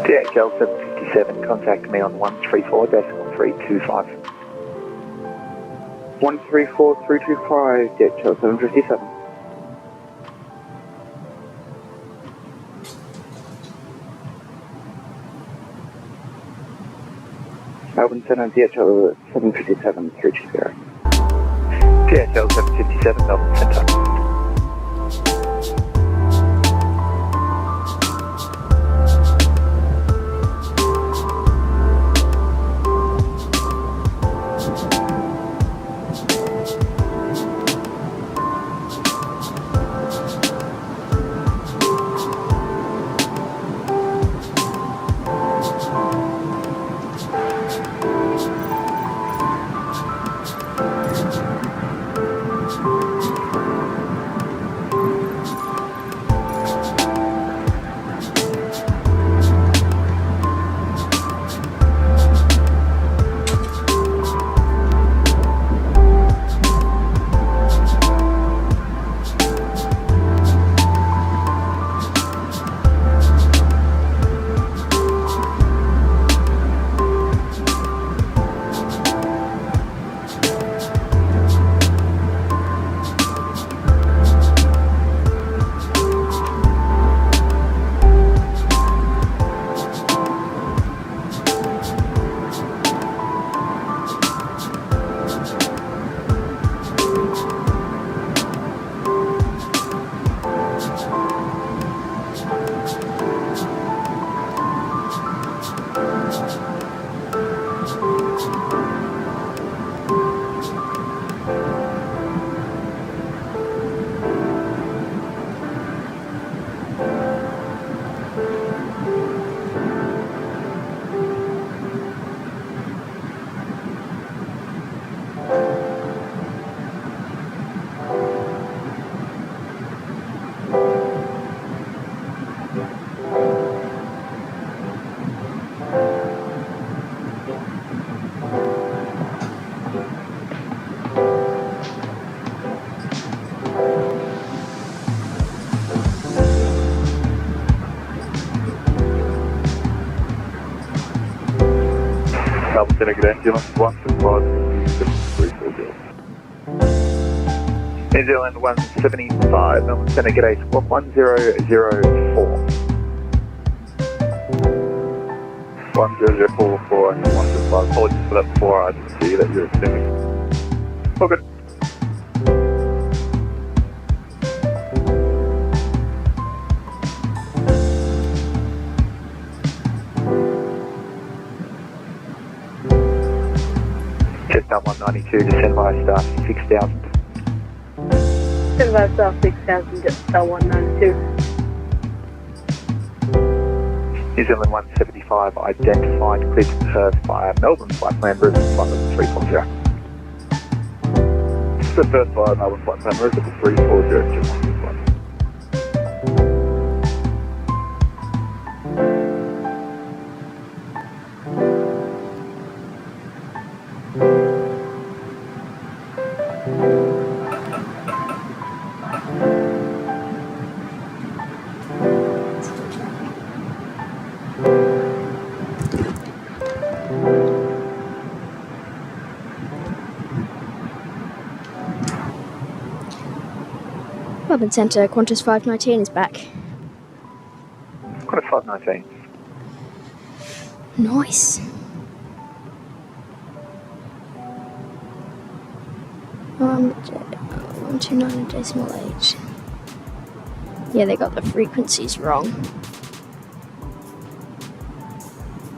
DHL 757, contact me on 134.325. 134.325, DHL 757. Melbourne Centre, DHL 757, 320. DHL 757, Melbourne Centre. Melbourne Centre, good ambulance, 155, New Zealand 175, Melbourne Centre, g'day, squawk 1004. 1004 for 155. Apologies for that before, I didn't see that you're extending. All good. Jetstar 192, descend by staff 6000. Descend by staff 6000, Jetstar 192. New Zealand 175 identified, cleared to Perth via Melbourne flight plan route, flight level 340. The Perth via Melbourne flight plan route level 340. Melbourne Centre, Qantas 519 is back. Qantas 519. Nice. 129.8. Yeah, they got the frequencies wrong.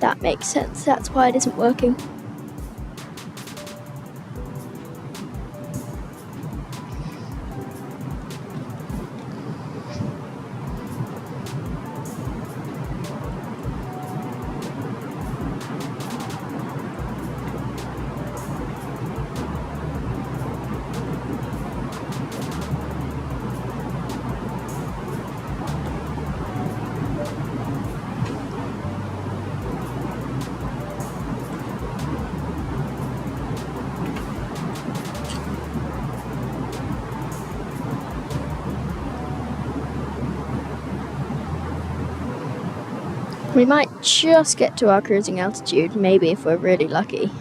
That makes sense. That's why it isn't working. We might just get to our cruising altitude, maybe if we're really lucky.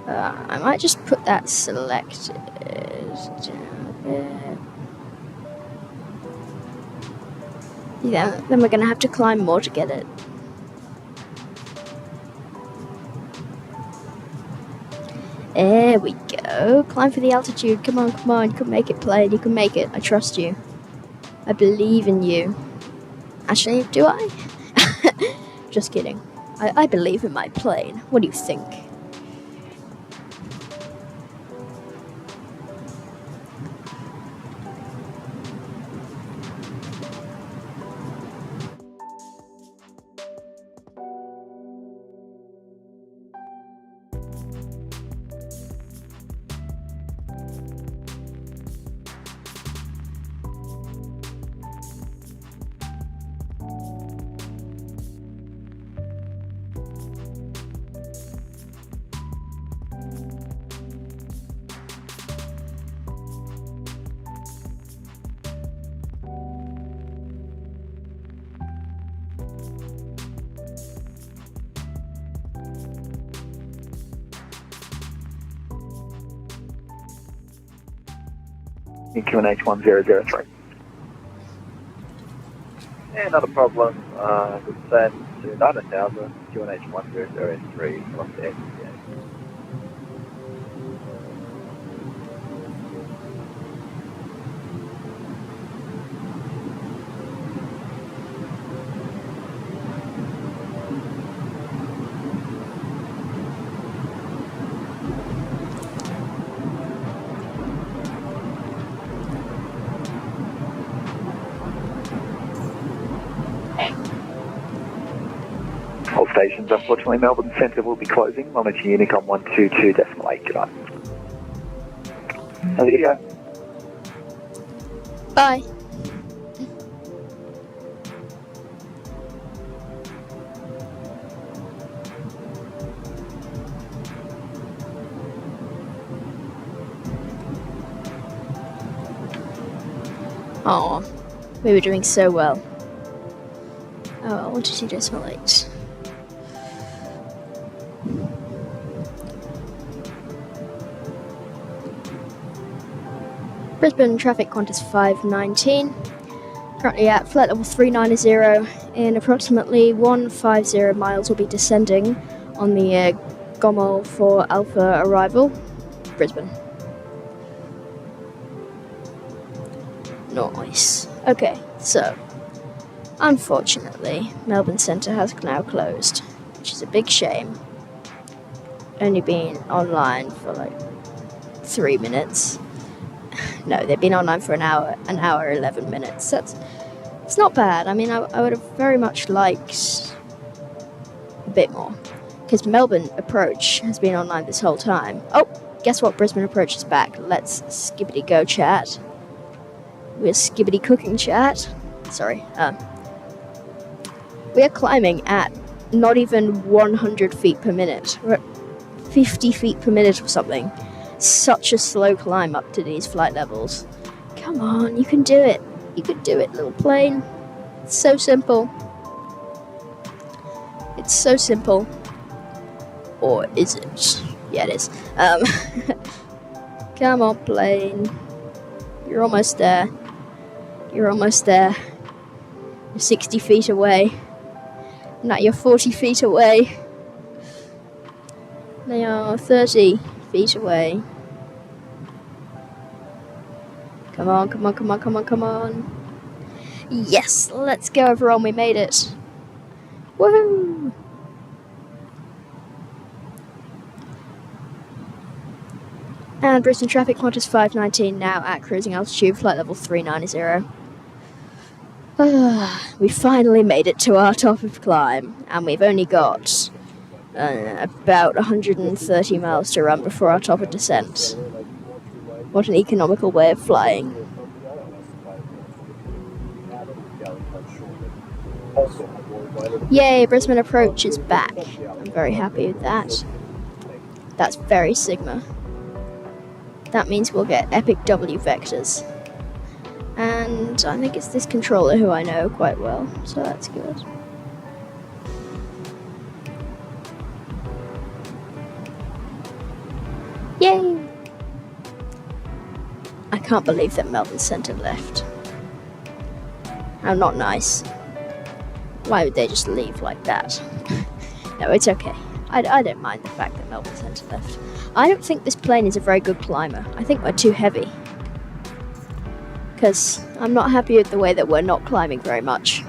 I might just put that selected down a bit. Yeah, then we're gonna have to climb more to get it. There we go. Climb for the altitude. Come on, come on. You can make it, plane. You can make it. I trust you. I believe in you. Actually, do I? Just kidding. I believe in my plane. What do you think? QNH 1003. Yeah, not a problem. We send to 9000, QNH 1003, Los Angeles. All stations, unfortunately, Melbourne Centre will be closing. Monitoring Unicom 122.8. Good night. How's it go? Bye. Oh, we were doing so well. Oh, 122.8. Brisbane traffic, Qantas 519. Currently at flight level 390. In approximately 150 miles, we'll be descending on the Gomel for Alpha arrival, Brisbane. Nice. Okay, so unfortunately, Melbourne Centre has now closed, which is a big shame. Only been online for like 3 minutes. No, they've been online for an hour 11 minutes. That's It's not bad. I mean, I would have very much liked a bit more. Because Melbourne approach has been online this whole time. Oh, guess what? Brisbane approach is back. Let's skibbity go chat. We're skibbity cooking chat. Sorry. We are climbing at not even 100 feet per minute. We're at 50 feet per minute or something. Such a slow climb up to these flight levels. Come on, you can do it. You can do it, little plane. It's so simple. It's so simple. Or is it? Yeah, it is. Come on, plane. You're almost there. You're almost there. You're 60 feet away. Now you're 40 feet away. They are 30 feet away. Come on, come on, come on, come on, come on. Yes, let's go, everyone. We made it. Woohoo! And Brisbane traffic Qantas 519 now at cruising altitude, flight level 390. We finally made it to our top of climb, and we've only got about 130 miles to run before our top of descent. What an economical way of flying. Yay, Brisbane approach is back. I'm very happy with that. That's very Sigma. That means we'll get epic W vectors. And I think it's this controller who I know quite well, so that's good. Yay! I can't believe that Melbourne Centre left. Oh, not nice. Why would they just leave like that? No, it's okay. I don't mind the fact that Melbourne Centre left. I don't think this plane is a very good climber. I think we're too heavy. Because I'm not happy with the way that we're not climbing very much.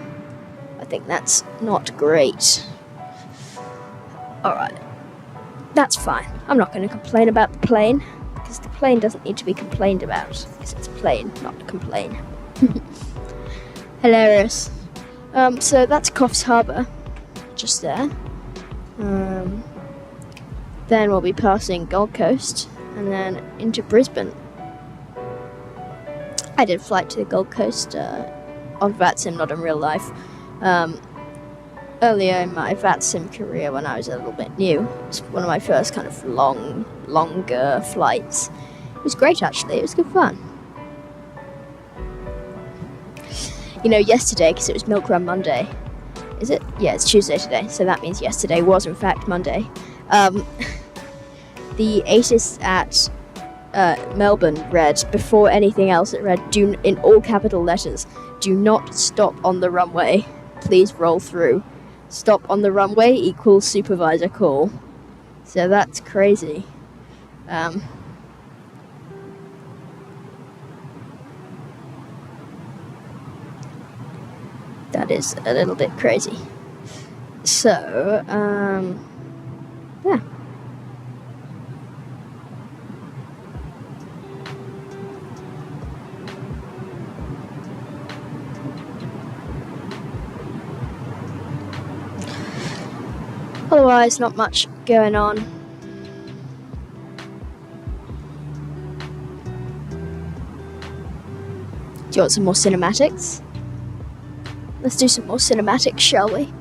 I think that's not great. Alright. That's fine. I'm not going to complain about the plane. Because the plane doesn't need to be complained about. Because it's a plane, not a complain. Hilarious. So that's Coffs Harbour. Just there. Then we'll be passing Gold Coast. And then into Brisbane. I did flight to the Gold Coast on VATSIM, not in real life. Earlier in my VATSIM career, when I was a little bit new, it was one of my first kind of longer flights. It was great, actually. It was good fun. You know, yesterday, because it was Milk Run Monday. Is it? Yeah, it's Tuesday today, so that means yesterday was in fact Monday. The ATIS at Melbourne read, before anything else, it read, in all capital letters, do not stop on the runway. Please roll through. Stop on the runway equals supervisor call. So that's crazy. That is a little bit crazy. So, yeah. Otherwise, not much going on. Do you want some more cinematics? Let's do some more cinematics, shall we?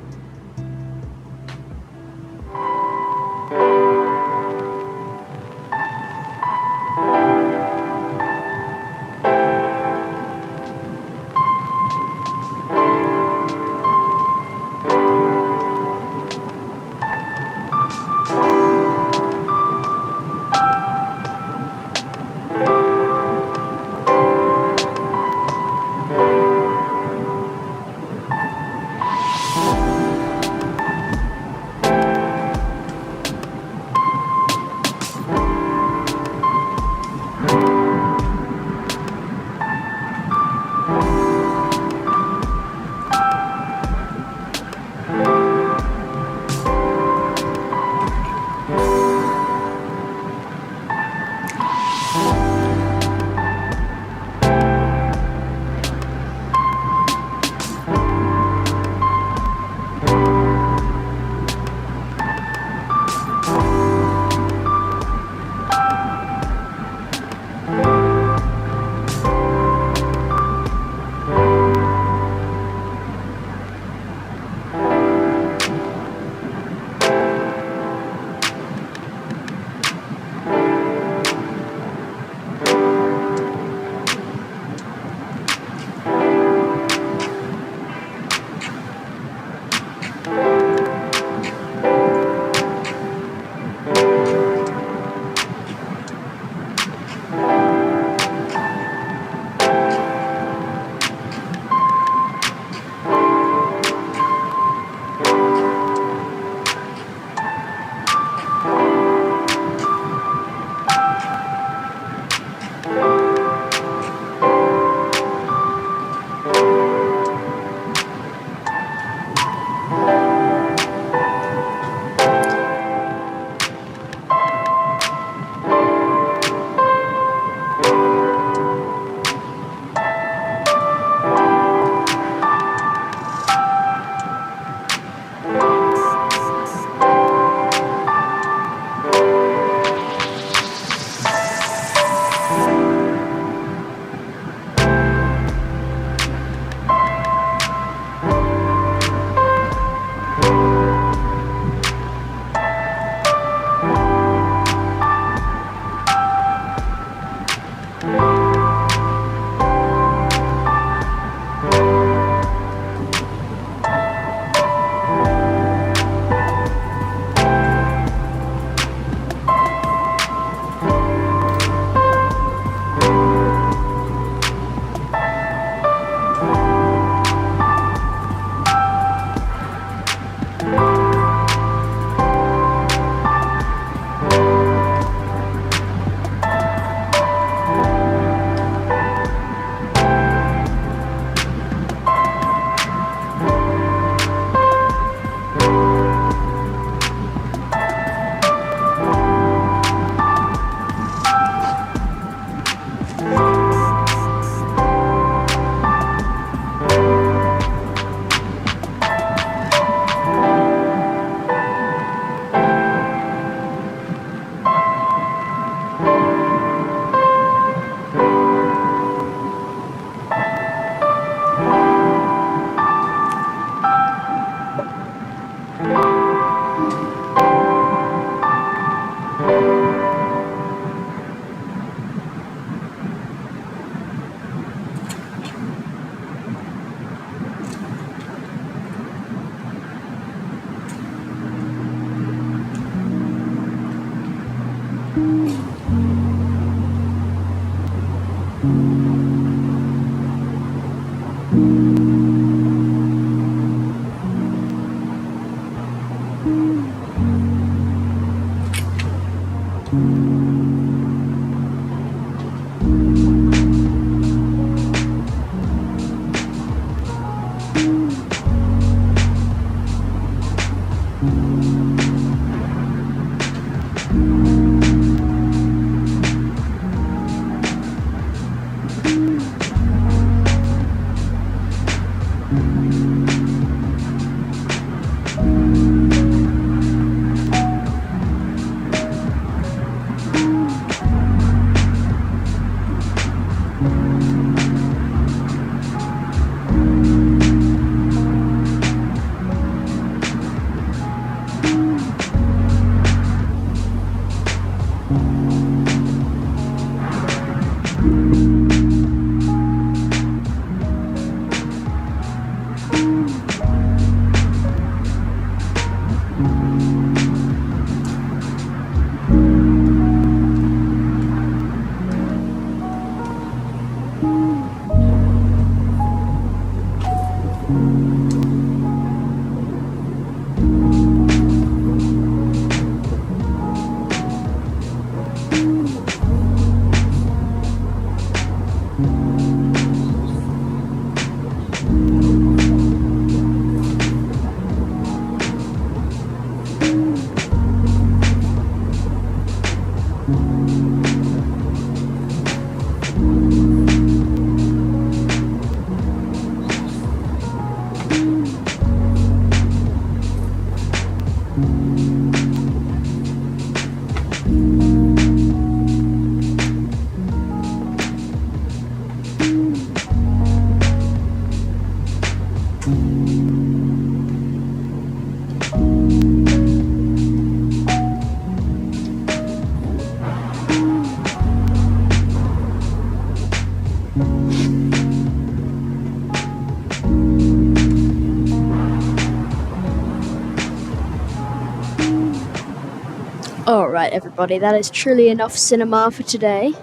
Alright everybody, that is truly enough cinema for today.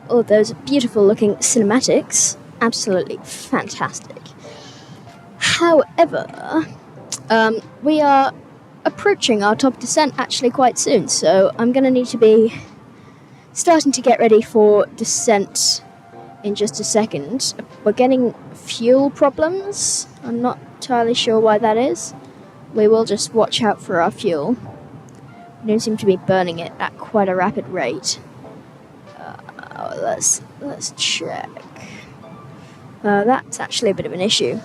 All those beautiful looking cinematics. Absolutely fantastic. However, we are approaching our top descent actually quite soon, so I'm going to need to be starting to get ready for descent in just a second. We're getting fuel problems. I'm not entirely sure why that is. We will just watch out for our fuel. We don't seem to be burning it at quite a rapid rate. Let's check. That's actually a bit of an issue.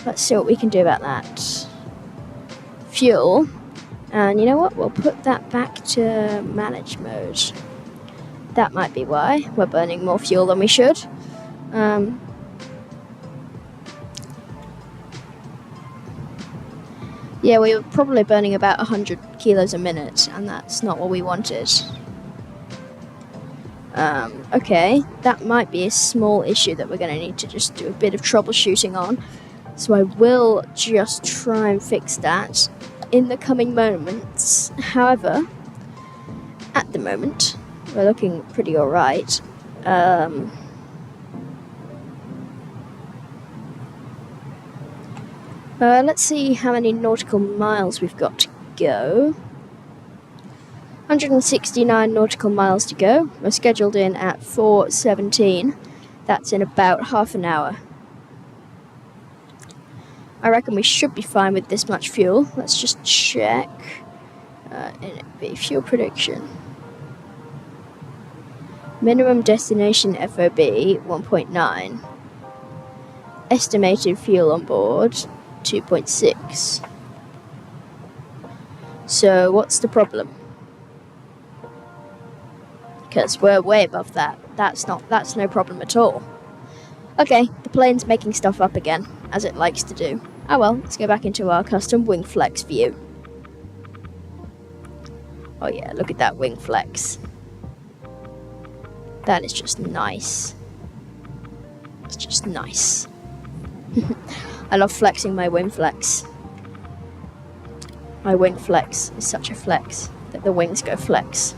Let's see what we can do about that. Fuel. And you know what? We'll put that back to manage mode. That might be why we're burning more fuel than we should. Yeah, we were probably burning about 100 kilos a minute, and that's not what we wanted. Okay, that might be a small issue that we're going to need to just do a bit of troubleshooting on. So I will just try and fix that in the coming moments. However, at the moment, we're looking pretty alright. Let's see how many nautical miles we've got to go. 169 nautical miles to go. We're scheduled in at 4:17. That's in about half an hour. I reckon we should be fine with this much fuel. Let's just check. NFB fuel prediction. Minimum destination FOB 1.9. Estimated fuel on board 2.6. So what's the problem? Because we're way above that. That's no problem at all. Okay, the plane's making stuff up again, as it likes to do. Oh well, let's go back into our custom wing flex view. Oh yeah, look at that wing flex. That is just nice. It's just nice. I love flexing my wing flex. My wing flex is such a flex that the wings go flex.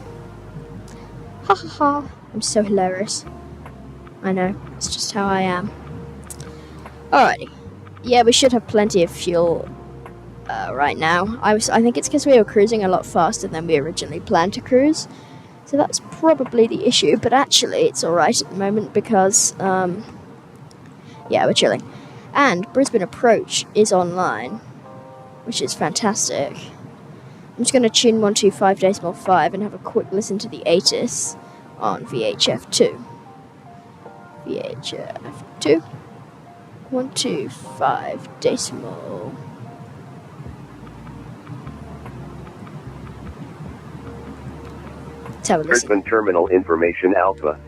Ha ha ha. I'm so hilarious. I know, it's just how I am. Alrighty. Yeah, we should have plenty of fuel right now. I think it's because we were cruising a lot faster than we originally planned to cruise. So that's probably the issue, but actually it's alright at the moment because, yeah, we're chilling. And Brisbane Approach is online, which is fantastic. I'm just going to tune 125.5 and have a quick listen to the ATIS on VHF2. VHF2. 125 decimal. Let's have a listen. Brisbane Terminal Information Alpha.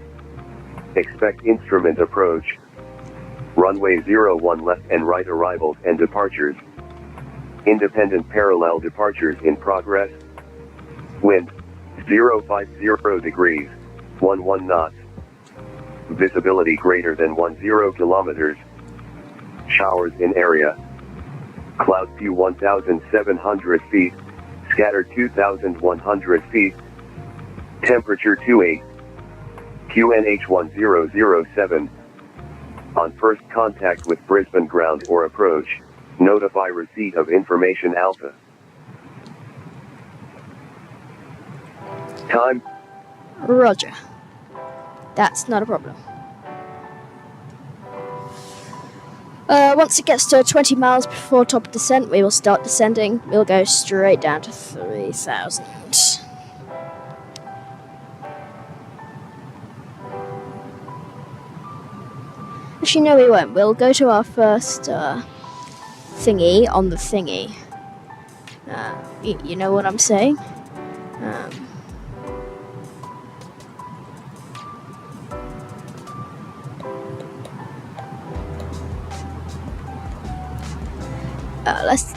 Expect instrument approach. Runway 01 left and right arrivals and departures. Independent parallel departures in progress. Wind 050 degrees, 11 knots. Visibility greater than 10 kilometers. Showers in area. Cloud view 1,700 feet. Scatter 2,100 feet. Temperature 28. QNH 1007. On first contact with Brisbane ground or approach, notify receipt of information alpha. Time. Roger. That's not a problem. Once it gets to 20 miles before top descent, we will start descending. We'll go straight down to 3,000. Actually, no, we won't. We'll go to our first thingy on the thingy. You know what I'm saying?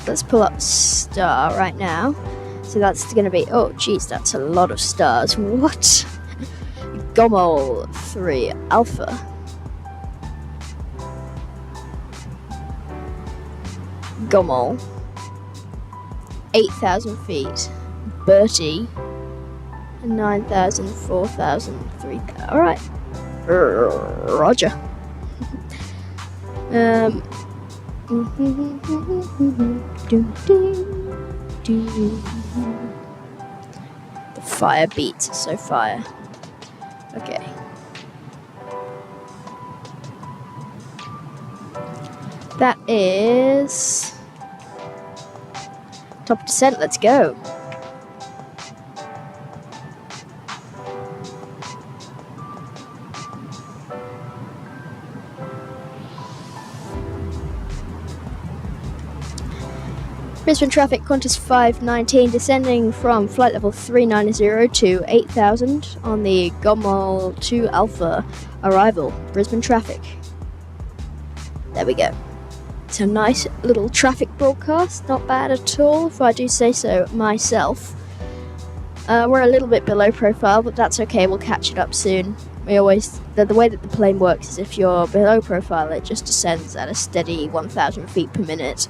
Let's pull up star right now. So that's going to be, oh geez, that's a lot of stars. What? Gomol 3 Alpha. Gomol 8,000 feet. Bertie 9,000, 4,000, 3,000. Alright. Roger. The fire beats are so fire. Okay. That is top descent. Let's go. Brisbane traffic, Qantas 519, descending from flight level 390 to 8,000 on the Gomol 2 Alpha. Arrival, Brisbane traffic. There we go. It's a nice little traffic broadcast, not bad at all, if I do say so myself. We're a little bit below profile, but that's okay, we'll catch it up soon. The way that the plane works is if you're below profile, it just descends at a steady 1,000 feet per minute.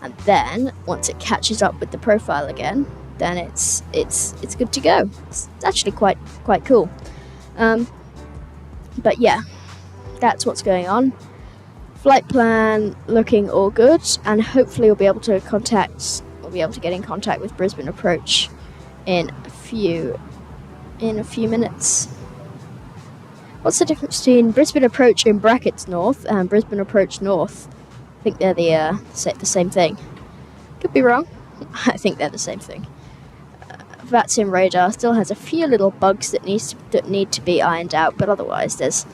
And then, once it catches up with the profile again, then it's good to go. It's actually quite cool. But yeah, that's what's going on. Flight plan looking all good, and hopefully we'll be able to get in contact with Brisbane Approach in a few minutes. What's the difference between Brisbane Approach in brackets north and Brisbane Approach north? I think they're the same thing. Could be wrong. I think they're the same thing. VATSIM radar still has a few little bugs that need to be ironed out, but otherwise it's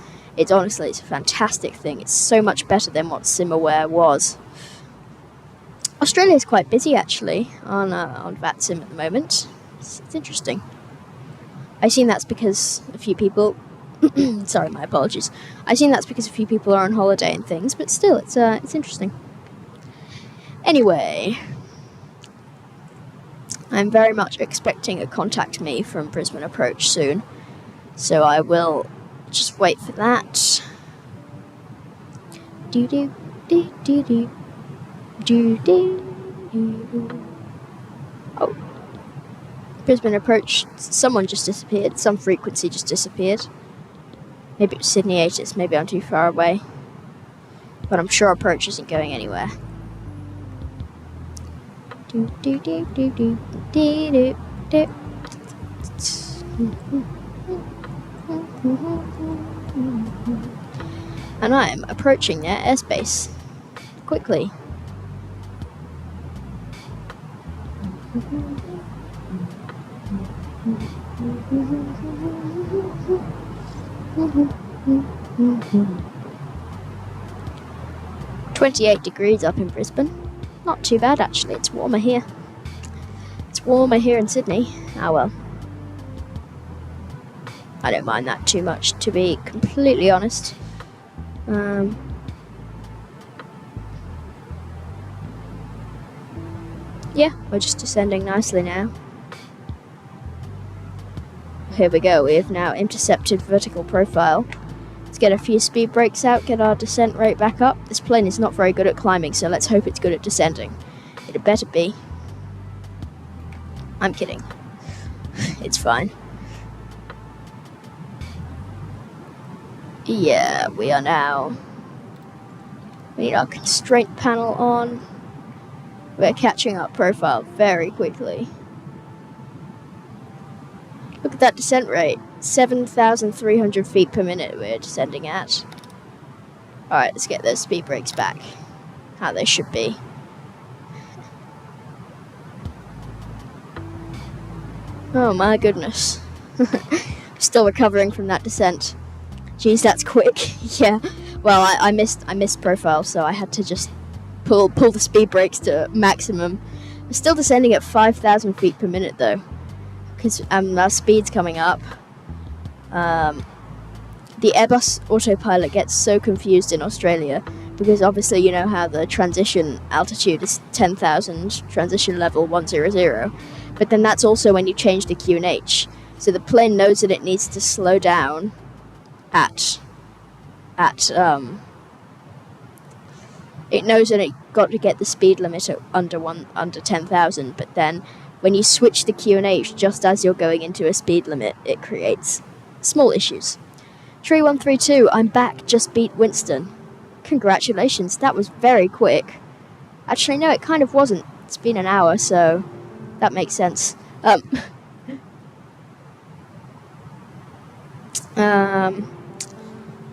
honestly a fantastic thing. It's so much better than what SimAware was. Australia's quite busy actually on VATSIM at the moment. It's interesting. I assume that's because a few people. Sorry, my apologies. I assume that's because a few people are on holiday and things, but still, it's interesting. Anyway, I'm very much expecting a contact me from Brisbane Approach soon, so I will just wait for that. Oh, Brisbane approach, someone just disappeared. Some frequency just disappeared. Maybe it was Sydney ATC, maybe I'm too far away. But I'm sure approach isn't going anywhere. And I am approaching their airspace quickly. Mm-hmm. 28 degrees up in Brisbane. Not too bad actually, it's warmer here. It's warmer here in Sydney. Ah well. I don't mind that too much, to be completely honest. Yeah, we're just descending nicely now. Here we go, we have now intercepted vertical profile. Let's get a few speed brakes out, get our descent rate back up. This plane is not very good at climbing, so let's hope it's good at descending. It better be. I'm kidding. It's fine. Yeah, we are now. We need our constraint panel on. We're catching up profile very quickly. Look at that descent rate. 7,300 feet per minute we're descending at. Alright, let's get those speed brakes back. How they should be. Oh my goodness. Still recovering from that descent. Jeez, that's quick. Yeah. Well, I missed profile, so I had to just pull the speed brakes to maximum. We're still descending at 5,000 feet per minute though, because our speed's coming up. The Airbus autopilot gets so confused in Australia because obviously you know how the transition altitude is 10,000, transition level 100, but then that's also when you change the QNH. So the plane knows that it needs to slow down it knows that it got to get the speed limit at under 10,000, but then when you switch the QNH just as you're going into a speed limit, it creates small issues. 3132, I'm back, just beat Winston. Congratulations, that was very quick. Actually, no, it kind of wasn't. It's been an hour, so that makes sense.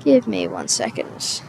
Give me 1 second.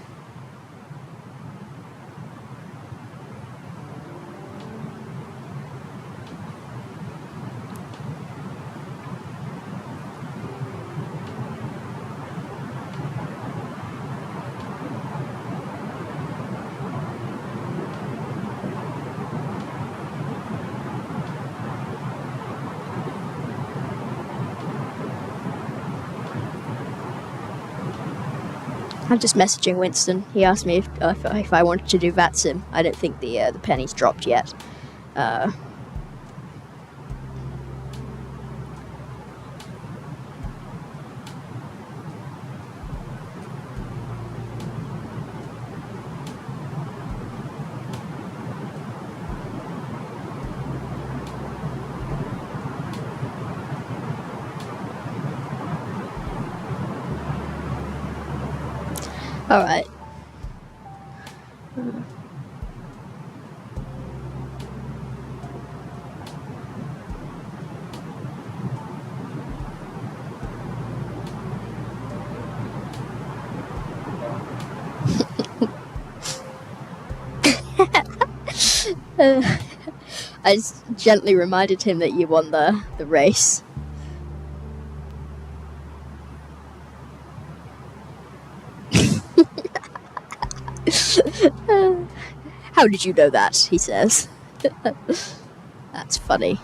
I'm just messaging Winston. He asked me if I wanted to do VATSIM. I don't think the penny's dropped yet. Alright. I just gently reminded him that you won the race. How did you know that? He says. That's funny.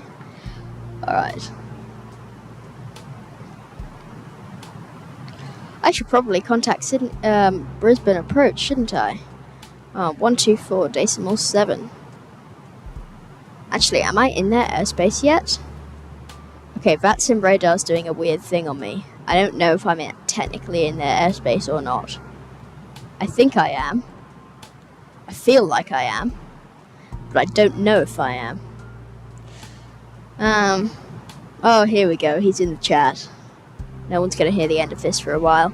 Alright. I should probably contact Brisbane approach, shouldn't I? 124.7. Actually, am I in their airspace yet? Okay, VATSIM radar's doing a weird thing on me. I don't know if I'm technically in their airspace or not. I think I am. I feel like I am, but I don't know if I am. Oh, here we go. He's in the chat. No one's going to hear the end of this for a while.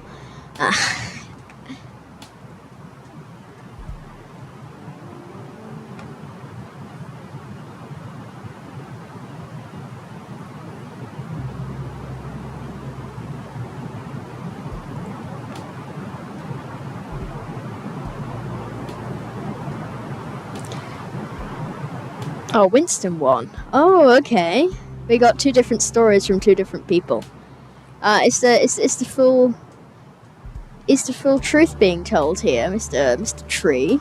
Oh, Winston won. Oh, okay. We got two different stories from two different people. Is the full truth being told here, Mr. Tree?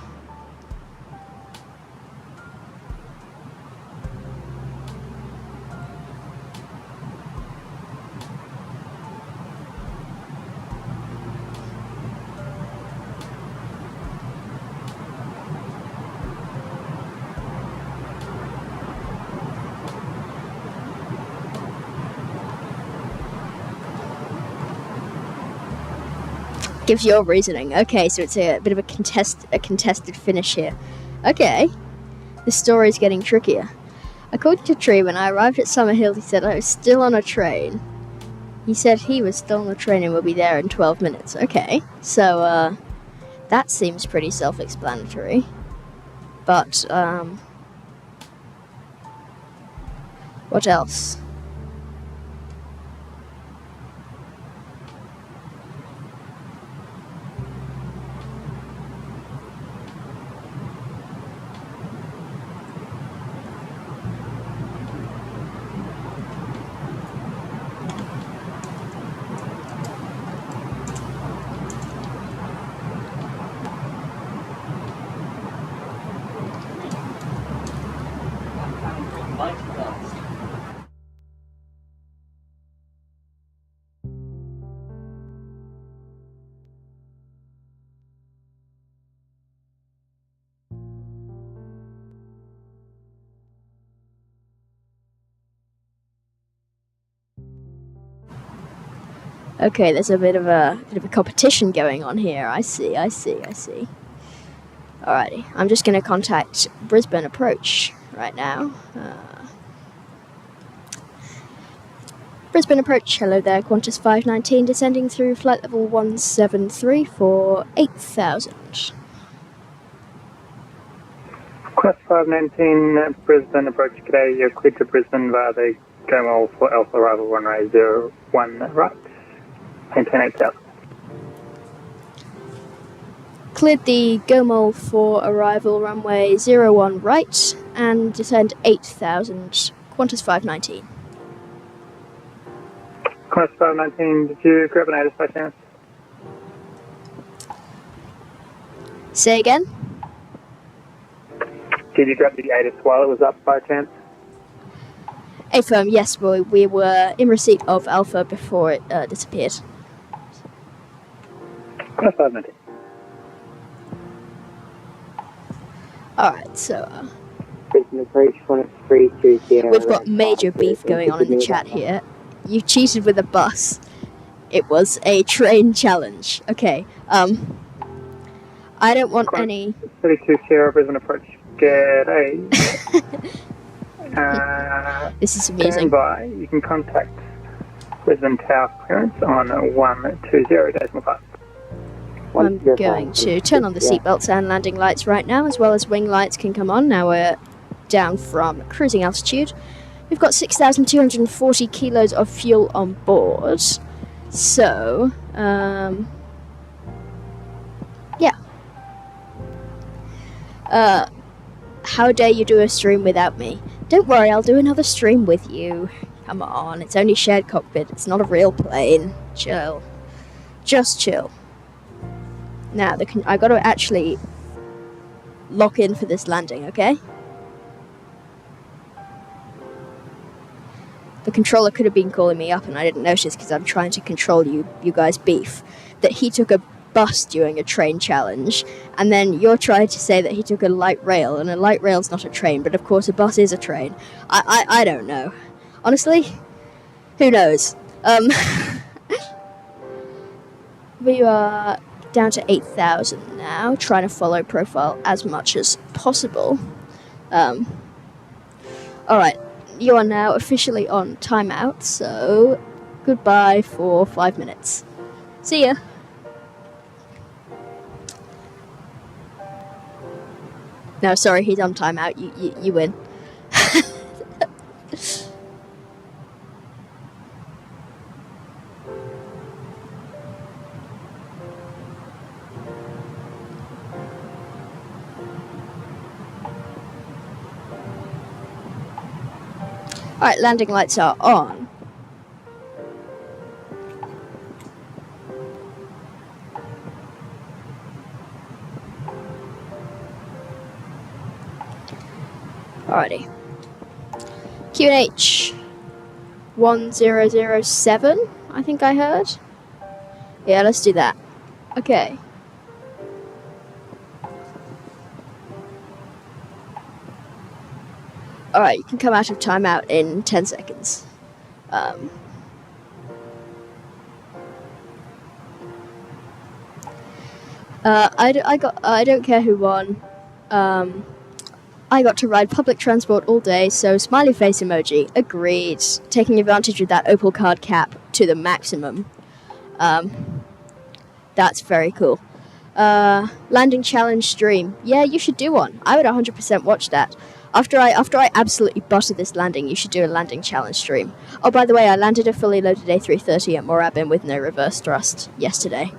Gives your reasoning. Okay, so it's a bit of a contested finish here. Okay, the story's getting trickier. According to Tree, when I arrived at Summerhill, he said I was still on a train. He said he was still on the train and will be there in 12 minutes. Okay, so that seems pretty self-explanatory. But what else? Okay, there's a bit of a competition going on here. I see. Alrighty, I'm just going to contact Brisbane Approach right now. Brisbane Approach, hello there, Qantas 519, descending through flight level 173 for 8,000. Qantas 519, Brisbane Approach, today you're cleared to Brisbane via the Gomel for Alpha arrival runway 01 right. Maintain 8,000. Cleared the Gomel for arrival runway 01 right and descend 8,000. Qantas 519. Qantas 519, did you grab an ATIS by chance? Say again? Did you grab the ATIS while it was up by chance? Affirm, yes, we were in receipt of Alpha before it disappeared. Qantas 519. Alright, so we've got major beef going on in the chat here. You cheated with a bus. It was a train challenge. Okay, I don't want any... 32 Sierra, Brisbane Approach, get a... this is amusing. Stand by, you can contact Brisbane Tower clearance on 120 decimal pass. I'm going to turn on the seatbelts and landing lights right now, as well as wing lights can come on. Now we're down from cruising altitude. We've got 6,240 kilos of fuel on board. So, yeah. How dare you do a stream without me? Don't worry, I'll do another stream with you. Come on, it's only shared cockpit. It's not a real plane. Chill. Just chill. Now, I got to actually lock in for this landing, okay? The controller could have been calling me up and I didn't notice because I'm trying to control you guys' beef. That he took a bus during a train challenge, and then you're trying to say that he took a light rail, and a light rail's not a train, but of course a bus is a train. I don't know. Honestly, who knows? We are down to 8,000 now, trying to follow profile as much as possible. Alright, you are now officially on timeout, so goodbye for 5 minutes. See ya. No, sorry, he's on timeout. You win. Alright, landing lights are on. Alrighty. QNH 1007, I think I heard. Yeah, let's do that. Okay. Alright, you can come out of timeout in 10 seconds. I don't care who won. I got to ride public transport all day, so smiley face emoji. Agreed. Taking advantage of that Opal card cap to the maximum. That's very cool. Landing challenge stream. Yeah, you should do one. I would 100% watch that. After I absolutely butter this landing, you should do a landing challenge stream. Oh, by the way, I landed a fully loaded A330 at Moorabbin with no reverse thrust yesterday.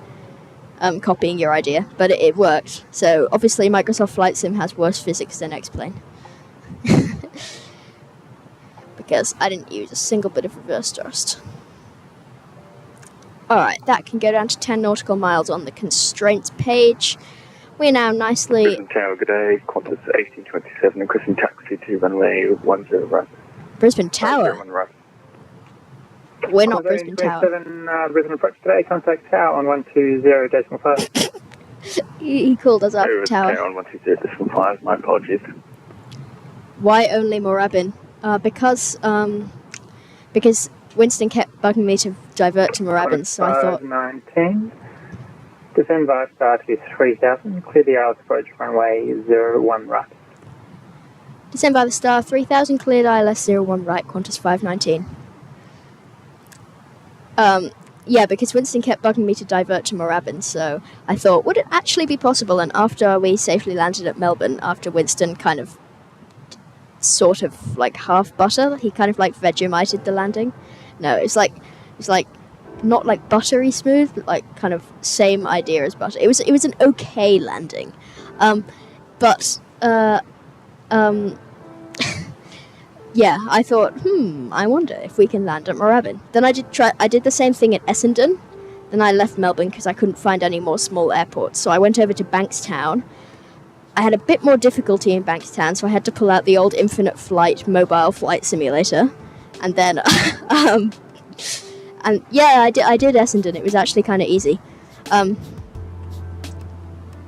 Copying your idea, but it worked. So obviously Microsoft Flight Sim has worse physics than X-Plane. Because I didn't use a single bit of reverse thrust. Alright, that can go down to 10 nautical miles on the constraints page. We're now nicely... Brisbane Tower, good day. Qantas 1827, requesting taxi to runway 10 right. Brisbane Tower? 1 right. We're not Brisbane Tower. Brisbane approach today, contact tower on 120.5. He called us up, Tower. On 120.5, my apologies. Why only Moorabbin? Because Winston kept bugging me to divert to Moorabbin, so I thought... 19. Descend via star to 3000, clear the ILS approach runway 01 right. Descend by the star, 3000, cleared ILS 01 right, Qantas 519. Yeah, because Winston kept bugging me to divert to Moorabbin, so I thought, would it actually be possible? And after we safely landed at Melbourne, after Winston kind of, sort of, like, half butter, he kind of, like, Vegemited the landing. No, it's like, not, like, buttery smooth, but, like, kind of same idea as butter. It was an okay landing. Yeah, I thought, I wonder if we can land at Moorabbin. Then I did the same thing at Essendon. Then I left Melbourne because I couldn't find any more small airports. So I went over to Bankstown. I had a bit more difficulty in Bankstown, so I had to pull out the old Infinite Flight mobile flight simulator. And then, and yeah, I did Essendon. It was actually kind of easy.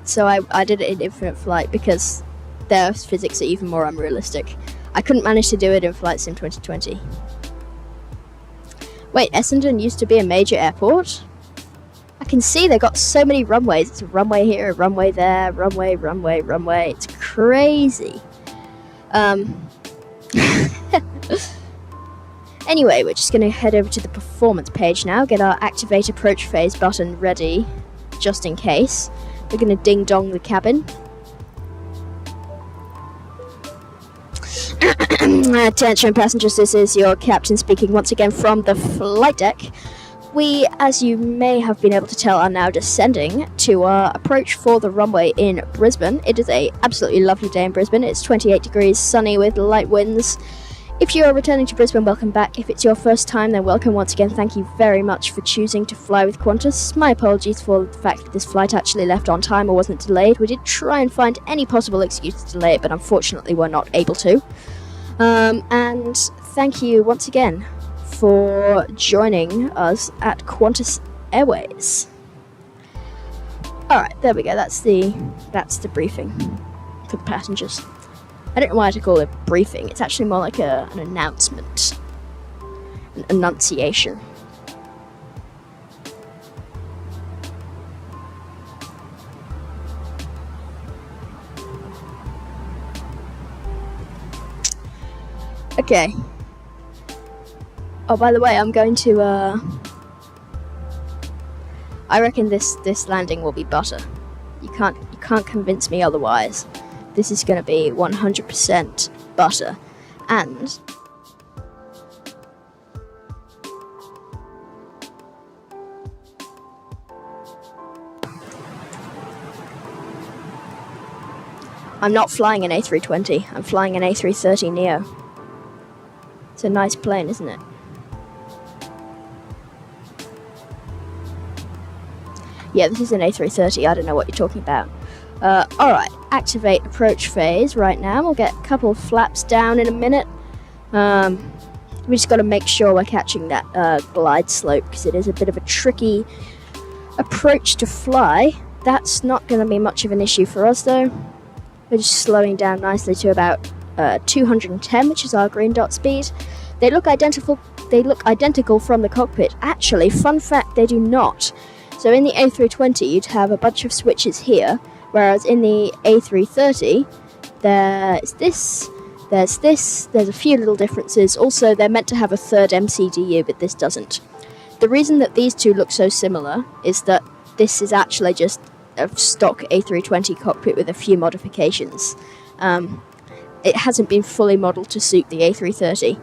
So I did it in Infinite Flight because their physics are even more unrealistic. I couldn't manage to do it in Flight Sim 2020. Wait, Essendon used to be a major airport? I can see they got so many runways. It's a runway here, a runway there, runway. It's crazy. Anyway, we're just going to head over to the performance page now, get our activate approach phase button ready, just in case. We're going to ding-dong the cabin. Attention passengers, this is your captain speaking once again from the flight deck. We, as you may have been able to tell, are now descending to our approach for the runway in Brisbane. It is a absolutely lovely day in Brisbane. It's 28 degrees, sunny with light winds. If you are returning to Brisbane, welcome back. If it's your first time, then welcome once again. Thank you very much for choosing to fly with Qantas. My apologies for the fact that this flight actually left on time or wasn't delayed. We did try and find any possible excuse to delay it, but unfortunately we're not able to. And thank you once again for joining us at Qantas Airways. Alright, there we go. That's the briefing for the passengers. I don't know why to call it briefing. It's actually more like an announcement. An annunciation. Okay, Oh, by the way, I'm going to, I reckon this landing will be butter. You can't convince me otherwise. This is going to be 100% butter. And I'm not flying an A320, I'm flying an A330 Neo. It's a nice plane, isn't it? Yeah, this is an A330, I don't know what you're talking about. Alright, activate approach phase right now. We'll get a couple of flaps down in a minute. We just got to make sure we're catching that glide slope, because it is a bit of a tricky approach to fly. That's not going to be much of an issue for us though. We're just slowing down nicely to about 210, which is our green dot speed. They look identical from the cockpit. Actually, fun fact, they do not. So in the A320, you'd have a bunch of switches here, whereas in the A330, there's a few little differences. Also, they're meant to have a third MCDU, but this doesn't. The reason that these two look so similar is that this is actually just a stock A320 cockpit with a few modifications. It hasn't been fully modeled to suit the A330.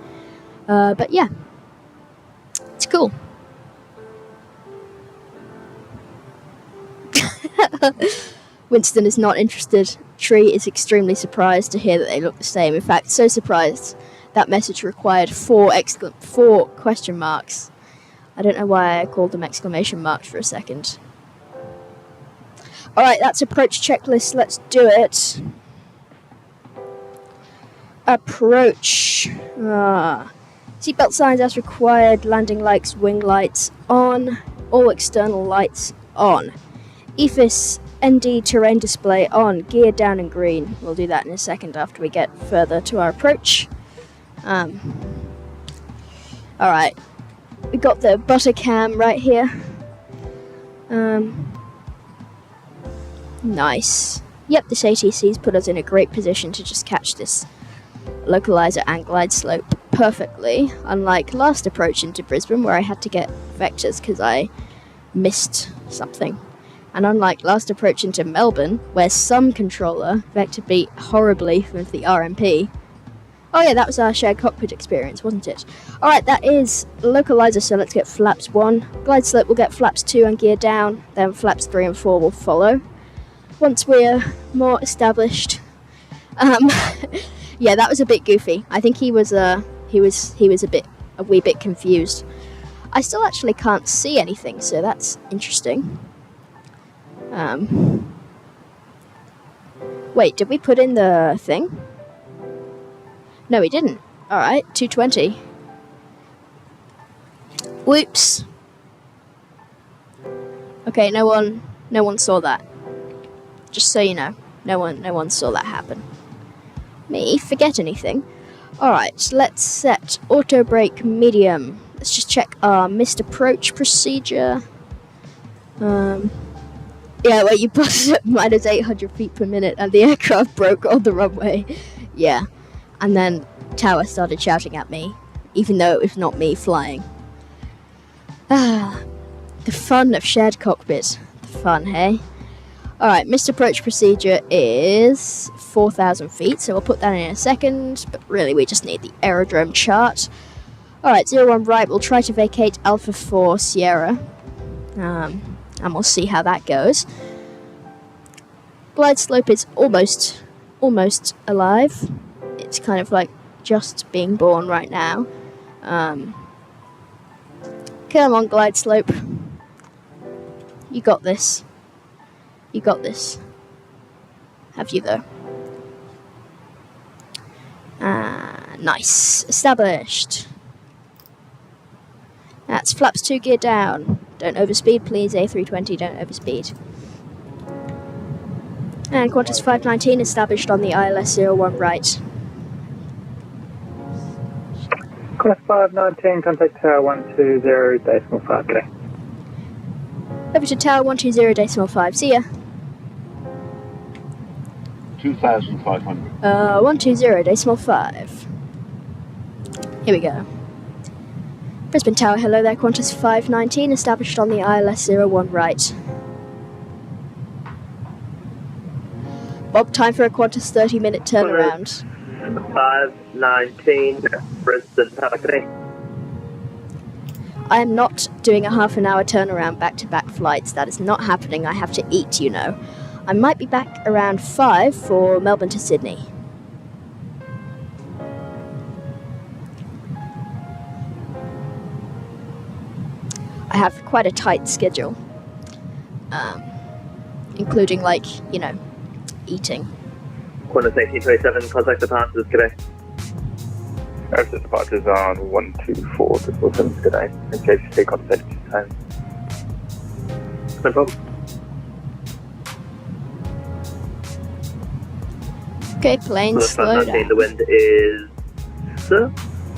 But yeah, it's cool. Winston is not interested. Tree is extremely surprised to hear that they look the same. In fact, so surprised that message required four question marks. I don't know why I called them exclamation marks for a second. Alright, that's approach checklist. Let's do it. Approach. Seatbelt signs as required. Landing lights, wing lights on. All external lights on. EFIS ND terrain display on. Gear down and green. We'll do that in a second after we get further to our approach. Alright. We got the butter cam right here. Nice. Yep, this ATC's put us in a great position to just catch this localizer and glide slope perfectly, unlike last approach into Brisbane where I had to get vectors because I missed something. And unlike last approach into Melbourne, where some controller vector beat horribly with the RMP. Oh yeah, that was our shared cockpit experience, wasn't it? Alright, that is localizer, so let's get flaps 1. Glide slope will get flaps 2 and gear down, then flaps 3 and 4 will follow. Once we're more established. Yeah, that was a bit goofy. I think he was a wee bit confused. I still actually can't see anything, so that's interesting. Wait, did we put in the thing? No, we didn't. Alright, 220. Whoops. Okay, no one saw that. Just so you know, no one saw that happen. Me forget anything. Alright, let's set auto brake medium. Let's just check our missed approach procedure. Yeah, well, you butted at minus 800 feet per minute and the aircraft broke on the runway. Yeah. And then Tower started shouting at me, even though it was not me flying. Ah, the fun of shared cockpit. The fun, hey? Alright, missed approach procedure is 4,000 feet, so we'll put that in a second, but really we just need the aerodrome chart. Alright, 01 right, we'll try to vacate Alpha 4 Sierra, and we'll see how that goes. Glide slope is almost alive. It's kind of like just being born right now. Come on, glide slope. You got this. You got this. Have you, though? Nice. Established. That's flaps 2, gear down. Don't overspeed, please. A320, don't overspeed. And Qantas 519 established on the ILS 01 right. Qantas 519, contact Tower 120.5, today. Over to Tower 120.5. See ya. 2,500. 120.5. Here we go. Brisbane Tower, hello there, Qantas 519, established on the ILS 01 right. Bob, time for a Qantas 30-minute turnaround. 519, Brisbane Tower, today. I am not doing a half an hour turnaround back-to-back flights. That is not happening. I have to eat, you know. I might be back around 5 for Melbourne to Sydney. I have quite a tight schedule. Including, like, you know, eating. Qantas 1827, contact departures, today. Access departures on 124 to Wilson today. In case you take on time. No problem. Okay, plane, slow down. The wind is...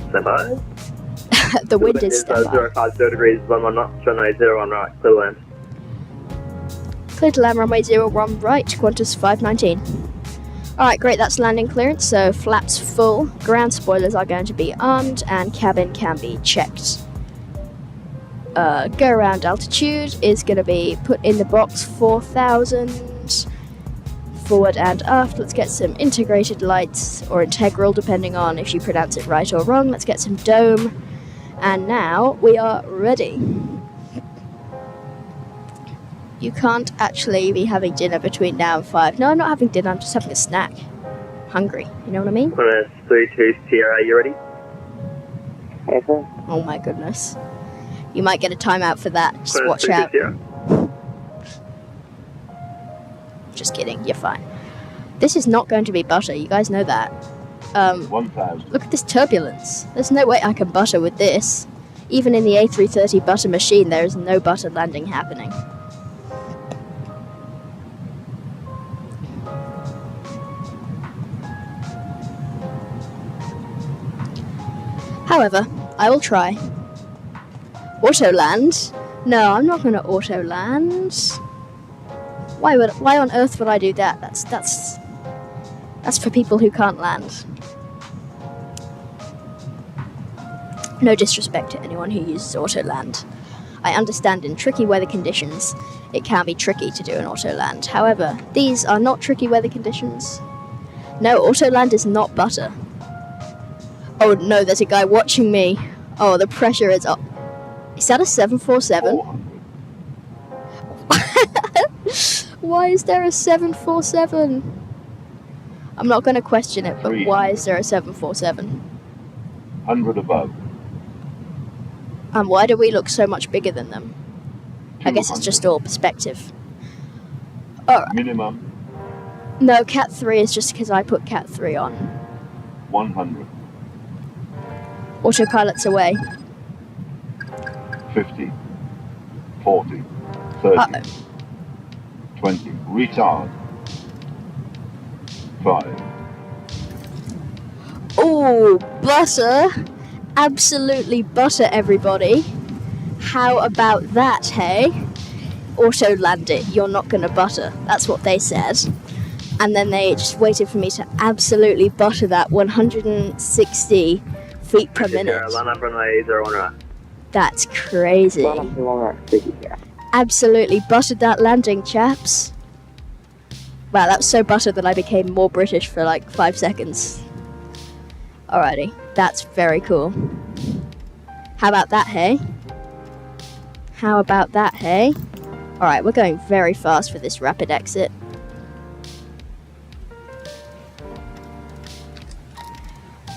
standby. The wind is standby. 050 degrees, 11 knots, runway 01 right, clear land. Clear to land, runway 01 right, Qantas 519. Alright, great, that's landing clearance, so flaps full, ground spoilers are going to be armed, and cabin can be checked. Go around altitude is going to be put in the box 4,000. Forward and aft, let's get some integrated lights, or integral, depending on if you pronounce it right or wrong. Let's get some dome, and now we are ready. You can't actually be having dinner between now and 5. No, I'm not having dinner, I'm just having a snack. Hungry, you know what I mean? 32 Sierra, you ready? Yes, sir. Oh my goodness. You might get a timeout for that, just watch out. Just kidding, you're fine. This is not going to be butter, you guys know that. 1,000. Look at this turbulence. There's no way I can butter with this. Even in the A330 butter machine, there is no butter landing happening. However, I will try. Auto land? No, I'm not going to auto land. Why on earth would I do that? That's for people who can't land. No disrespect to anyone who uses auto land. I understand in tricky weather conditions, it can be tricky to do an auto land. However, these are not tricky weather conditions. No, auto land is not butter. Oh no, there's a guy watching me. Oh, the pressure is up. Is that a 747? Why is there a 747? I'm not going to question it, but why is there a 747? 100 above. And why do we look so much bigger than them? I guess it's just all perspective. Alright. Minimum No, Cat 3 is just because I put Cat 3 on. 100. Autopilot's away. 50. 40. 30. 20. Retard. 5. Oh, butter! Absolutely butter, everybody. How about that, hey? Auto land it, you're not gonna butter. That's what they said. And then they just waited for me to absolutely butter that 160 feet per minute. That's crazy. Absolutely buttered that landing, chaps. Wow, that was so buttered that I became more British for like 5 seconds. Alrighty, that's very cool. How about that, hey? How about that, hey? Alright, we're going very fast for this rapid exit.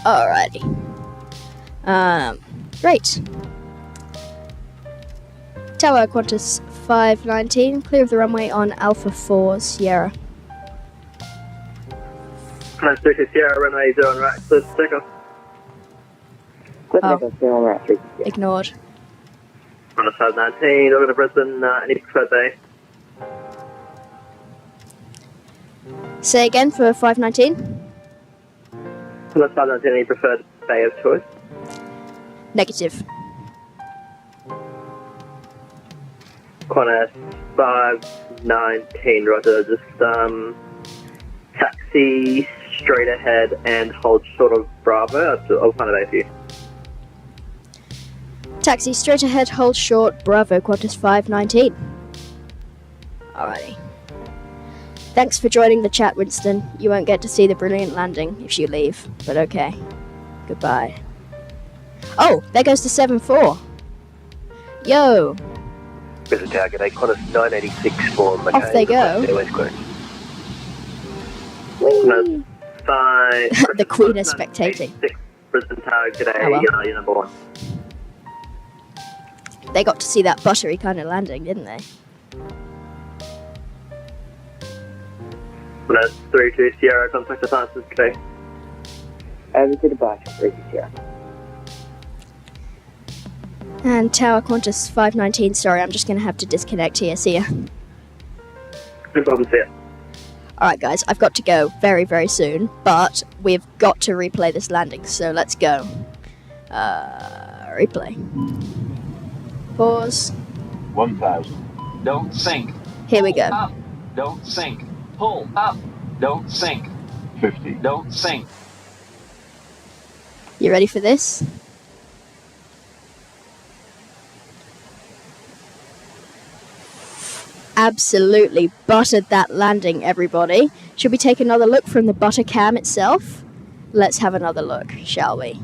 Alrighty. Great. Tower Qantas 519, clear of the runway on Alpha 4 Sierra. Qantas 3 Sierra, runway 0 right, clear to take off. Ignored. Qantas 519, over to Brisbane, any preferred bay? Say again for 519. Qantas 519, any preferred bay of choice? Negative. Qantas 519, Roger, just taxi straight ahead and hold short of Bravo. I'll find a bay for you. Taxi straight ahead, hold short, Bravo, Qantas 519. Alrighty. Thanks for joining the chat, Winston. You won't get to see the brilliant landing if you leave, but okay. Goodbye. Oh, there goes the 7-4. Yo! There's a target, Qantas 986 for Macau. Off they go. Airways Queen. Whee! Bye. The Queen is spectating. Brisbane target, Oh, well. you're number 1. They got to see that buttery kind of landing, didn't they? Qantas 32 Sierra, contact the fastest today. Over to departure, 32 Sierra. And Tower Qantas 519, sorry, I'm just going to have to disconnect here. See ya. No problem, see ya. Alright guys, I've got to go very, very soon, but we've got to replay this landing, so let's go. Replay. Pause. 1,000. Don't sink. Here we go. Up. Don't sink. Pull up. Don't sink. 50. Don't sink. You ready for this? Absolutely buttered that landing, everybody. Should we take another look from the butter cam itself? Let's have another look, shall we?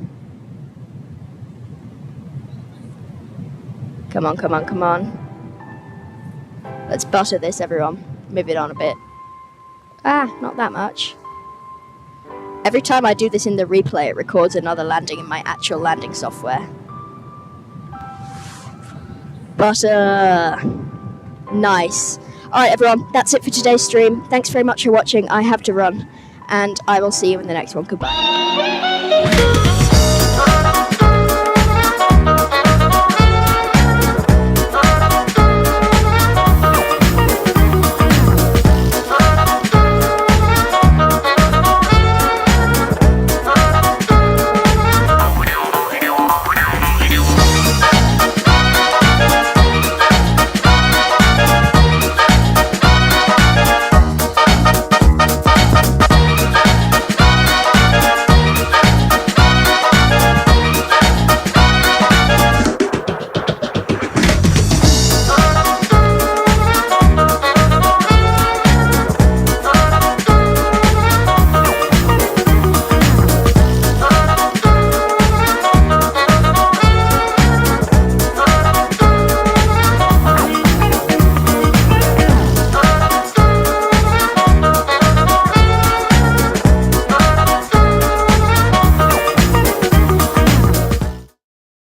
Come on, come on, come on. Let's butter this, everyone. Move it on a bit. Ah, not that much. Every time I do this in the replay, it records another landing in my actual landing software. Butter. Nice. Alright everyone, that's it for today's stream. Thanks very much for watching. I have to run, and I will see you in the next one. Goodbye.